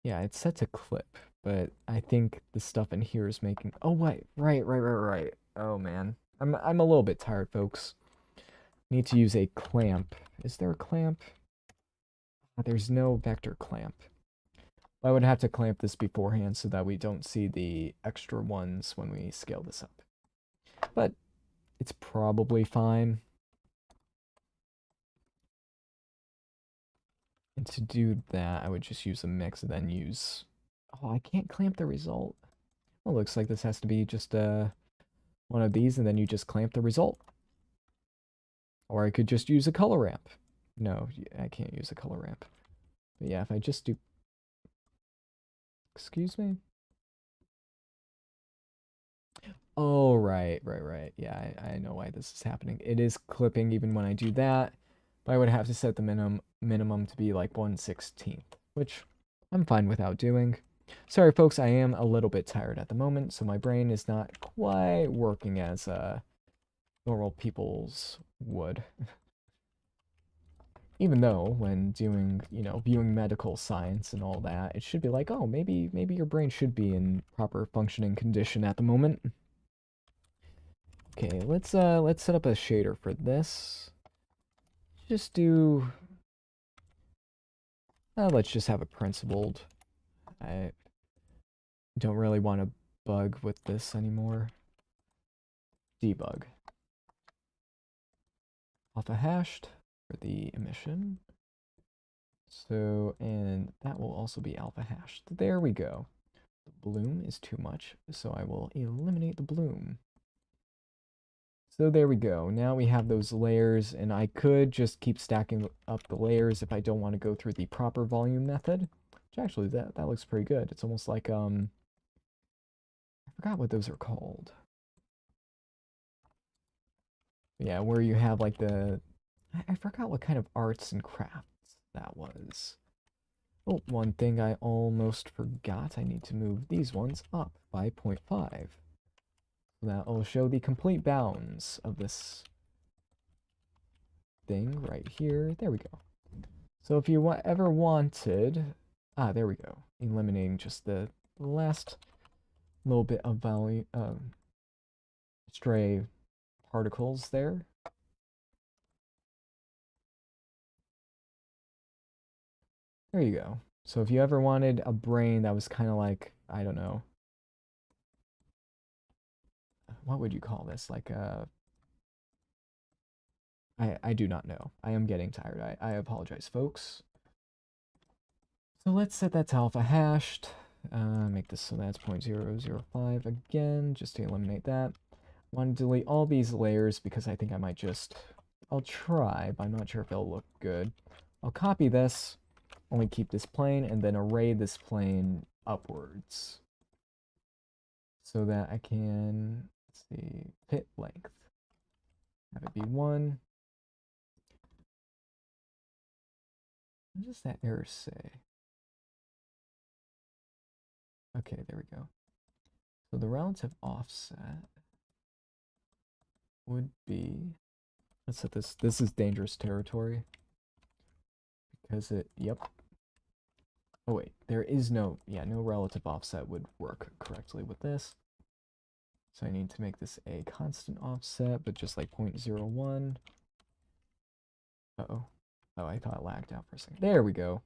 Yeah, it's set to clip, but I think the stuff in here is making... Oh, wait, right. Oh, man. I'm a little bit tired, folks. Need to use a clamp. Is there a clamp? There's no vector clamp. I would have to clamp this beforehand so that we don't see the extra ones when we scale this up. But it's probably fine. And to do that, I would just use a mix and then use... Oh, I can't clamp the result. Well, looks like this has to be just one of these, and then you just clamp the result. Or I could just use a color ramp. No, I can't use a color ramp. But yeah, if I just do... Excuse me? Oh, right. Yeah, I know why this is happening. It is clipping even when I do that, but I would have to set the minimum to be like 1/16, which I'm fine without doing. Sorry, folks, I am a little bit tired at the moment, so my brain is not quite working as normal people's would. Even though when doing, viewing medical science and all that, it should be like, oh, maybe your brain should be in proper functioning condition at the moment. Okay, let's set up a shader for this. Just do... let's just have a principled. I don't really want to bug with this anymore. Debug. Alpha hashed for the emission. So, and that will also be alpha hashed. There we go. The bloom is too much, so I will eliminate the bloom. So there we go. Now we have those layers, and I could just keep stacking up the layers if I don't want to go through the proper volume method. Which actually, that looks pretty good. It's almost like, I forgot what those are called. Yeah, where you have like I forgot what kind of arts and crafts that was. Oh, one thing I almost forgot. I need to move these ones up by 0.5. That will show the complete bounds of this thing right here. There we go. So if you ever wanted... Ah, there we go. Eliminating just the last little bit of volume, stray particles there. There you go. So if you ever wanted a brain that was kind of like, I don't know, what would you call this? Like I do not know. I am getting tired. I apologize, folks. So let's set that to alpha hashed. Make this so that's 0.005 again, just to eliminate that. Want to delete all these layers because I think I might just... I'll try, but I'm not sure if it'll look good. I'll copy this, only keep this plane, and then array this plane upwards. So that I can, let's see, pit length. Have it be 1. What does that error say? Okay, there we go. So the relative offset would be... Let's set this. This is dangerous territory. Because it... Yep. Oh wait, there is no, yeah, no relative offset would work correctly with this. So I need to make this a constant offset, but just like 0.01. Uh-oh. Oh, I thought it lagged out for a second. There we go.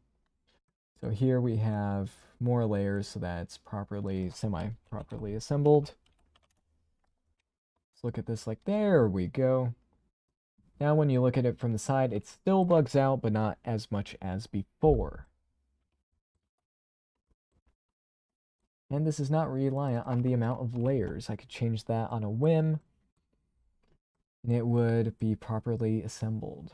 So here we have more layers so that it's properly, semi-properly assembled. Let's look at this like, there we go. Now when you look at it from the side, it still bugs out, but not as much as before. And this is not reliant on the amount of layers. I could change that on a whim, and it would be properly assembled.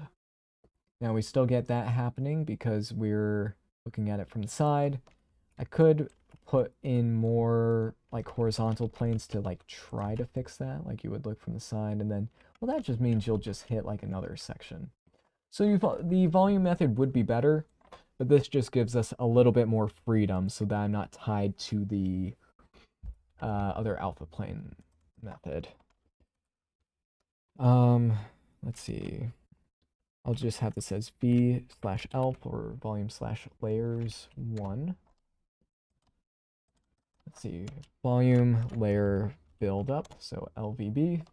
Now we still get that happening because we're looking at it from the side. I could put in more like horizontal planes to like try to fix that, like you would look from the side, and then, well, that just means you'll just hit like another section. So the volume method would be better, but this just gives us a little bit more freedom so that I'm not tied to the other alpha plane method. Let's see. I'll just have this as v/alph or volume/layers1. Let's see, volume layer build up, so LVB.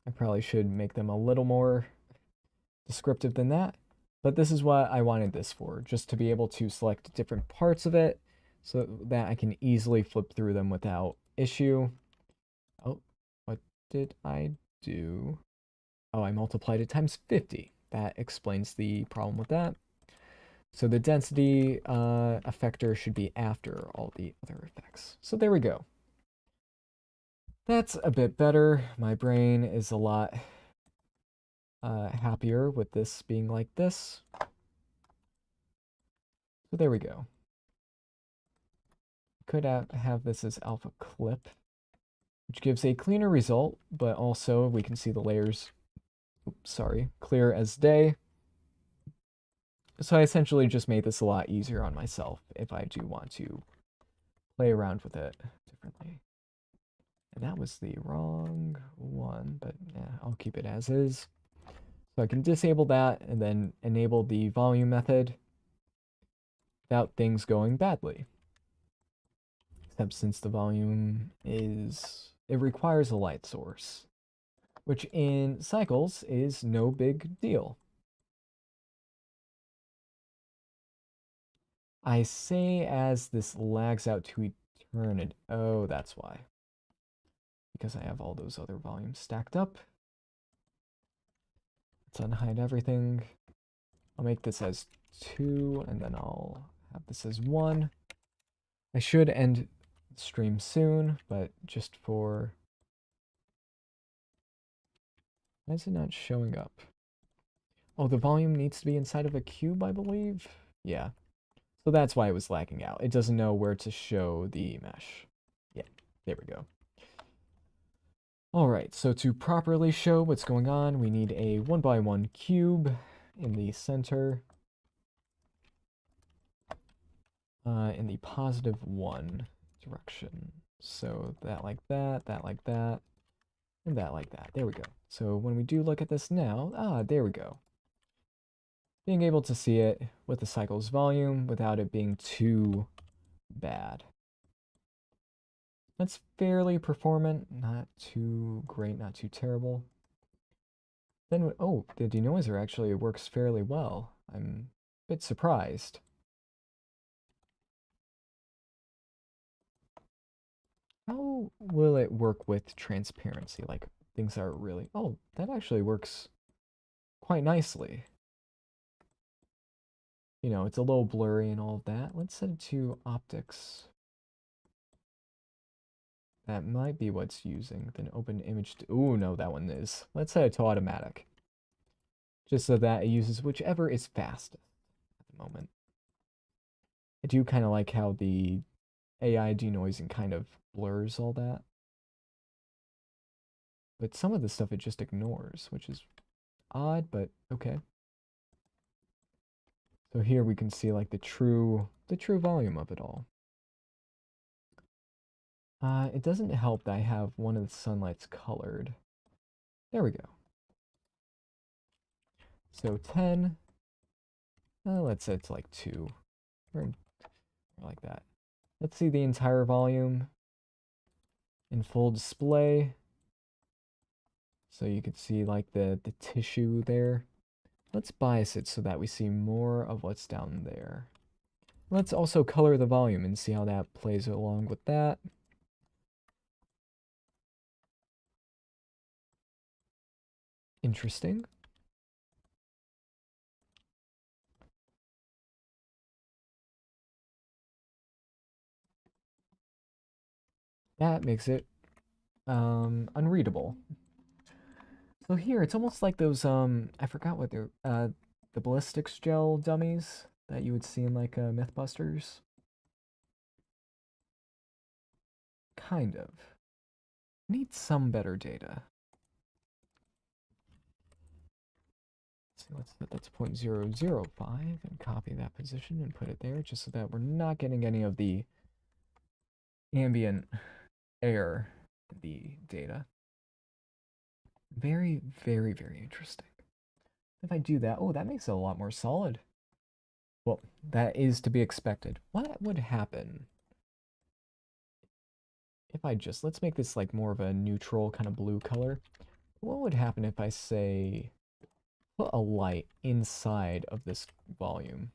I probably should make them a little more descriptive than that, but this is what I wanted this for, just to be able to select different parts of it so that I can easily flip through them without issue. Oh, what did I do? Oh, I multiplied it times 50. That explains the problem with that. So the density effector should be after all the other effects. So there we go. That's a bit better. My brain is a lot happier with this being like this. So there we go. Could have this as alpha clip, which gives a cleaner result, but also we can see the layers, oops, sorry, clear as day. So I essentially just made this a lot easier on myself if I do want to play around with it differently. And that was the wrong one, but yeah, I'll keep it as is. So I can disable that and then enable the volume method without things going badly. Except since the volume it requires a light source, which in Cycles is no big deal. I say as this lags out to eternity. Oh, that's why. Because I have all those other volumes stacked up. Let's unhide everything. I'll make this as 2, and then I'll have this as 1. I should end the stream soon, but just for... Why is it not showing up? Oh, the volume needs to be inside of a cube, I believe? Yeah. So that's why it was lagging out. It doesn't know where to show the mesh. Yeah, there we go. All right, so to properly show what's going on, we need a 1x1 cube in the center. In the +1 direction. So that like that, that like that, and that like that. There we go. So when we do look at this now, there we go. Being able to see it with the Cycles volume without it being too bad. That's fairly performant, not too great, not too terrible. Then, oh, the denoiser actually works fairly well. I'm a bit surprised. How will it work with transparency? Like, things are really... Oh, that actually works quite nicely. You know, it's a little blurry and all of that. Let's set it to optics. That might be what's using. Then open image to... Ooh, no, that one is. Let's set it to automatic. Just so that it uses whichever is fastest at the moment. I do kind of like how the AI denoising kind of blurs all that. But some of the stuff it just ignores, which is odd, but okay. So here we can see like the true volume of it all. It doesn't help that I have one of the sunlights colored. There we go. So 10. Let's say it's like 2. We're in like that. Let's see the entire volume in full display. So you can see like the tissue there. Let's bias it so that we see more of what's down there. Let's also color the volume and see how that plays along with that. Interesting. That makes it unreadable. So here, it's almost like those, I forgot what they're, the ballistics gel dummies that you would see in, like, Mythbusters. Kind of. Need some better data. Let's set that to 0.005 and copy that position and put it there just so that we're not getting any of the ambient air in the data. Very, very, very interesting. If I do that, oh, that makes it a lot more solid. Well, that is to be expected. What would happen if I just, let's make this like more of a neutral kind of blue color. What would happen if I say, put a light inside of this volume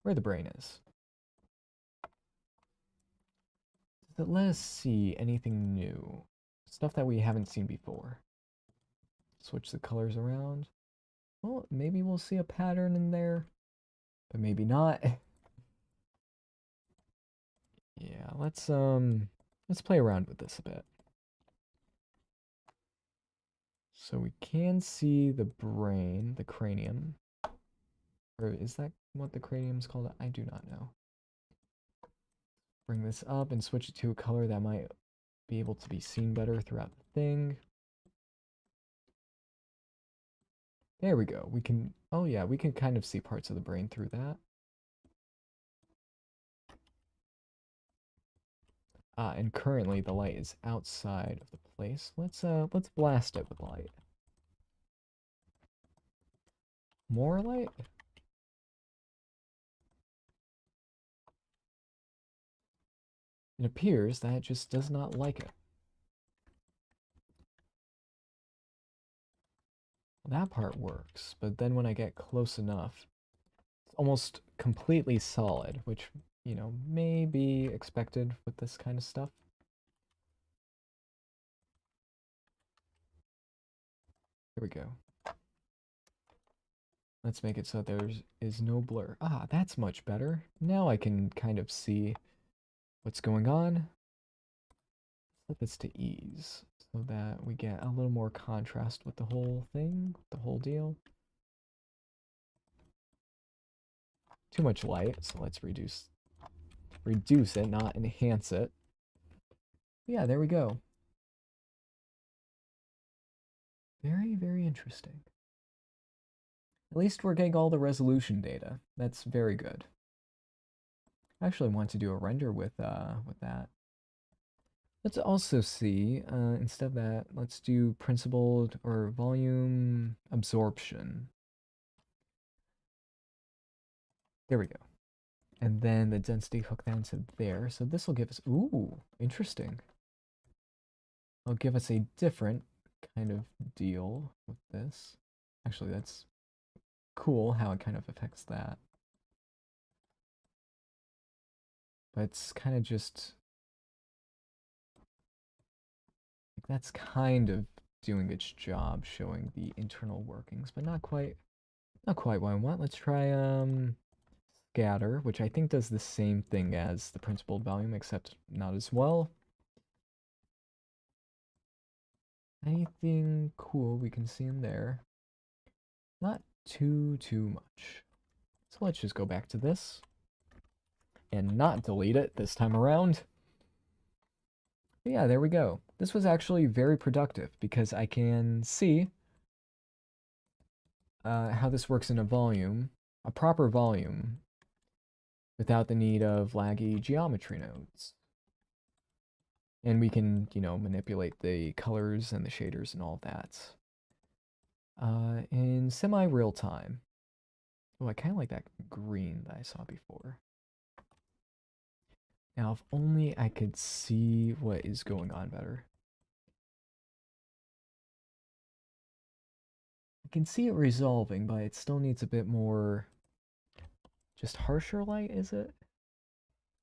where the brain is? Does it let us see anything new? Stuff that we haven't seen before. Switch the colors around. Well, maybe we'll see a pattern in there, but maybe not. Yeah, let's play around with this a bit. So we can see the brain, the cranium. Or is that what the cranium's called? I do not know. Bring this up and switch it to a color that might be able to be seen better throughout the thing. There we go. We can, oh yeah, we can kind of see parts of the brain through that. And currently the light is outside of the place. Let's blast it with light. More light? It appears that it just does not like it. That part works, but then when I get close enough, it's almost completely solid, which, you know, may be expected with this kind of stuff. Here we go. Let's make it so there is no blur. Ah, that's much better. Now I can kind of see what's going on. Set this to ease so that we get a little more contrast with the whole thing, the whole deal. Too much light, so let's reduce it, not enhance it. Yeah, there we go. Very, very interesting. At least we're getting all the resolution data. That's very good. I actually want to do a render with that. Let's also see, instead of that, let's do principled or volume absorption. There we go. And then the density, hook that into there. So this will give us, ooh, interesting. It'll give us a different kind of deal with this. Actually, that's cool how it kind of affects that. But it's kind of just, like, that's kind of doing its job, showing the internal workings, but not quite what I want. Let's try scatter, which I think does the same thing as the principled volume, except not as well. Anything cool we can see in there? Not too much. So let's just go back to this and not delete it this time around. But yeah, there we go. This was actually very productive because I can see how this works in a volume, a proper volume, without the need of laggy geometry nodes. And we can, you know, manipulate the colors and the shaders and all that in semi-real time. Oh, I kind of like that green that I saw before. Now, if only I could see what is going on better. I can see it resolving, but it still needs a bit more... Just harsher light, is it?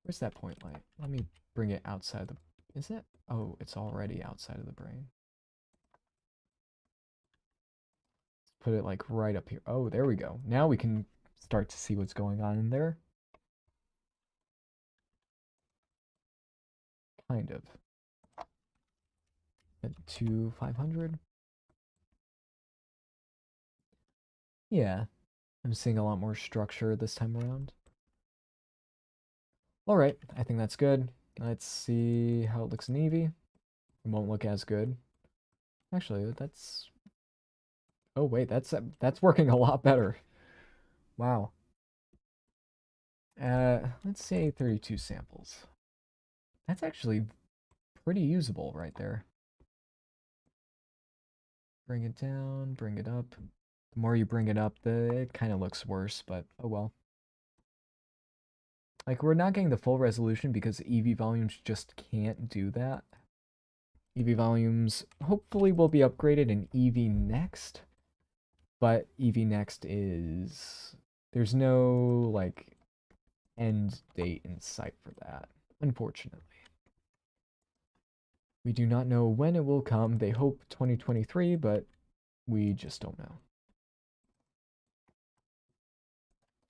Where's that point light? Let me bring it outside the... Is it? Oh, it's already outside of the brain. Let's put it like right up here. Oh, there we go. Now we can start to see what's going on in there. Kind of. To 500. Yeah, I'm seeing a lot more structure this time around. All right, I think that's good. Let's see how it looks in Eevee. It won't look as good. Actually, that's... Oh wait, that's working a lot better. Wow. Let's say 32 samples. That's actually pretty usable right there. Bring it down, bring it up. The more you bring it up, it kind of looks worse, but oh well. Like, we're not getting the full resolution because Eevee volumes just can't do that. Eevee volumes hopefully will be upgraded in Eevee Next, but Eevee Next is... There's no, like, end date in sight for that, unfortunately. We do not know when it will come. They hope 2023, but we just don't know.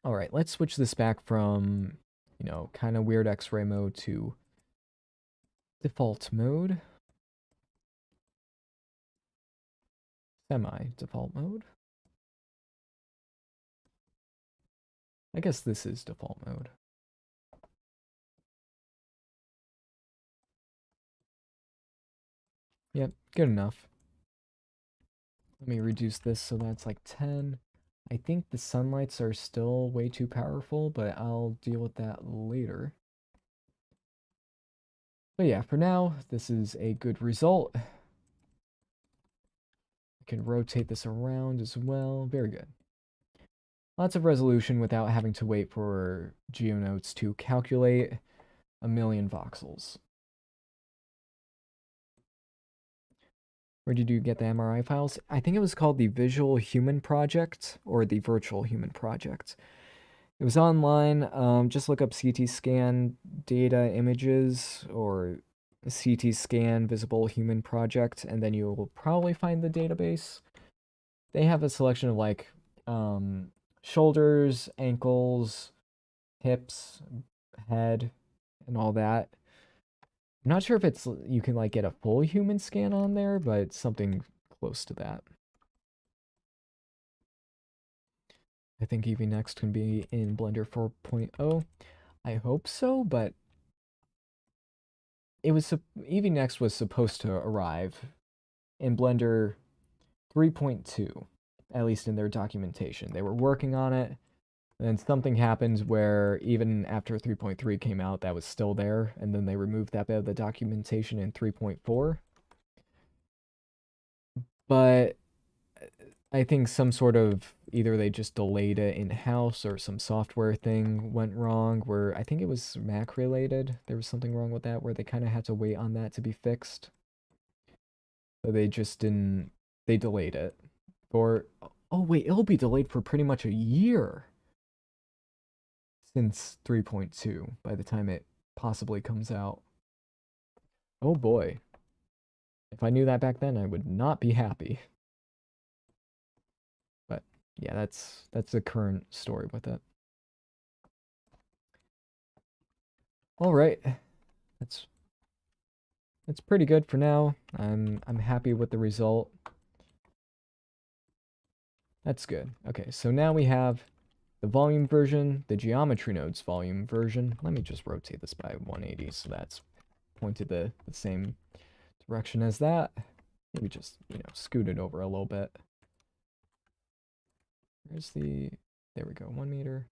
All right, let's switch this back from, you know, kind of weird X-ray mode to default mode. Semi-default mode. I guess this is default mode. Yep, good enough. Let me reduce this so that's like 10. I think the sunlights are still way too powerful, but I'll deal with that later. But yeah, for now, this is a good result. I can rotate this around as well. Very good. Lots of resolution without having to wait for GeoNotes to calculate a million voxels. Where did you get the MRI files? I think it was called the Visual Human Project or the Virtual Human Project. It was online. Just look up CT scan data images or CT scan Visible Human Project, and then you'll probably find the database. They have a selection of like shoulders, ankles, hips, head, and all that. I'm not sure if it's you can like get a full human scan on there, but it's something close to that. I think Eevee Next can be in Blender 4.0. I hope so, but it was Eevee Next was supposed to arrive in Blender 3.2, at least in their documentation. They were working on it, and something happened where even after 3.3 came out, that was still there, and then they removed that bit of the documentation in 3.4. But I think some sort of either they just delayed it in-house or some software thing went wrong where I think it was Mac related. There was something wrong with that where they kind of had to wait on that to be fixed. So they just didn't, they delayed it for, oh wait, it'll be delayed for pretty much a year since 3.2 by the time it possibly comes out. Oh boy. If I knew that back then, I would not be happy. But yeah, that's the current story with it. All right. That's pretty good for now. I'm happy with the result. That's good. Okay, so now we have the volume version, the geometry nodes volume version. Let me just rotate this by 180 so that's pointed the same direction as that. Maybe just, you know, scoot it over a little bit. Where's the, there we go, 1 meter.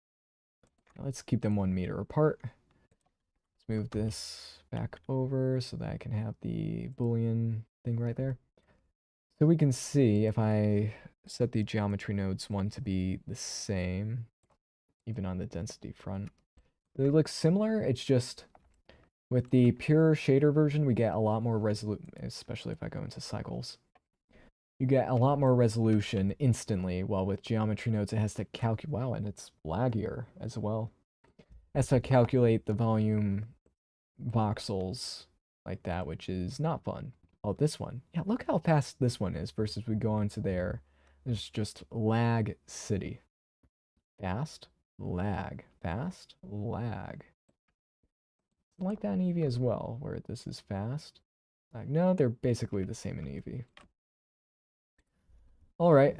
Now let's keep them 1 meter apart. Let's move this back over so that I can have the Boolean thing right there. So we can see if I set the geometry nodes one to be the same, even on the density front. They look similar, it's just With the pure shader version, we get a lot more resolution, especially if I go into cycles. You get a lot more resolution instantly, while with geometry nodes, it has to calculate. Wow, and it's laggier as well. It has to calculate the volume voxels like that, which is not fun. Oh, this one. Yeah, look how fast this one is versus we go on to there. There's just lag city. Fast, lag, fast, lag. I like that in Eevee as well, where this is fast. Like, no, they're basically the same in Eevee. Alright,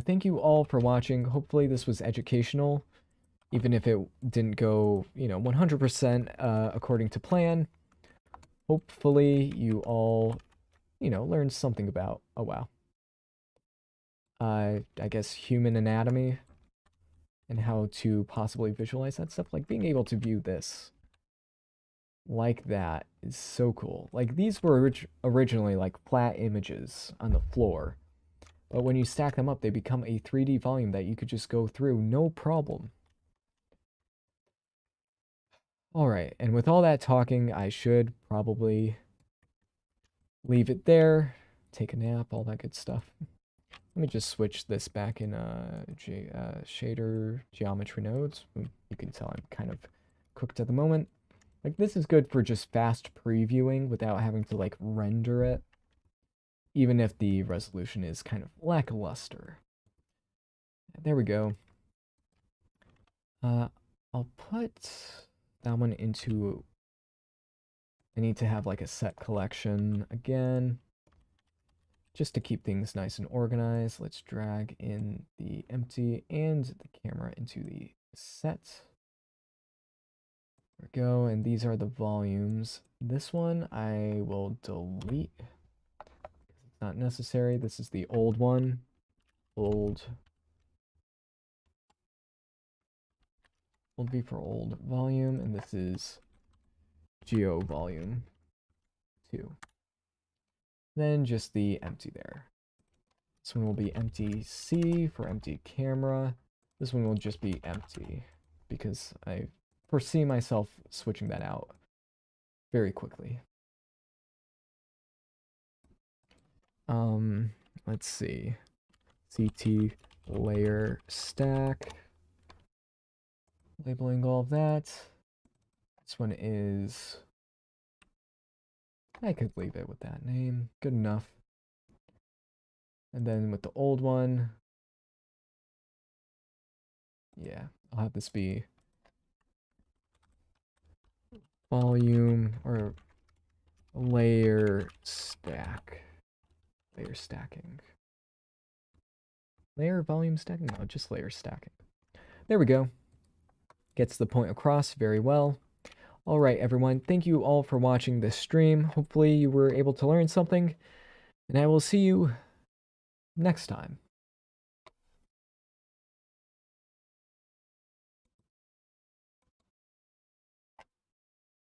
thank you all for watching. Hopefully this was educational, even if it didn't go, 100% according to plan. Hopefully you all, learned something about, oh wow. I guess human anatomy and how to possibly visualize that stuff. Like being able to view this like that is so cool. Like these were originally like flat images on the floor, but when you stack them up, they become a 3D volume that you could just go through no problem. All right, and with all that talking, I should probably leave it there, take a nap, all that good stuff. Let me just switch this back in shader geometry nodes. You can tell I'm kind of cooked at the moment. Like this is good for just fast previewing without having to like render it, even if the resolution is kind of lackluster. There we go. I'll put that one into, I need to have like a set collection again, just to keep things nice and organized. Let's drag in the empty and the camera into the set. There we go, and these are the volumes. This one I will delete because it's not necessary. This is the old one. Old V for old volume, and this is geo volume 2. Then just the empty there. This one will be empty C for empty camera. This one will just be empty because I foresee myself switching that out very quickly. Let's see. CT layer stack. Labeling all of that. This one is, I could leave it with that name. Good enough. And then with the old one, yeah, I'll have this be volume or layer stack. Layer stacking. Layer volume stacking? No, just layer stacking. There we go. Gets the point across very well. All right, everyone. Thank you all for watching this stream. Hopefully you were able to learn something, and I will see you next time.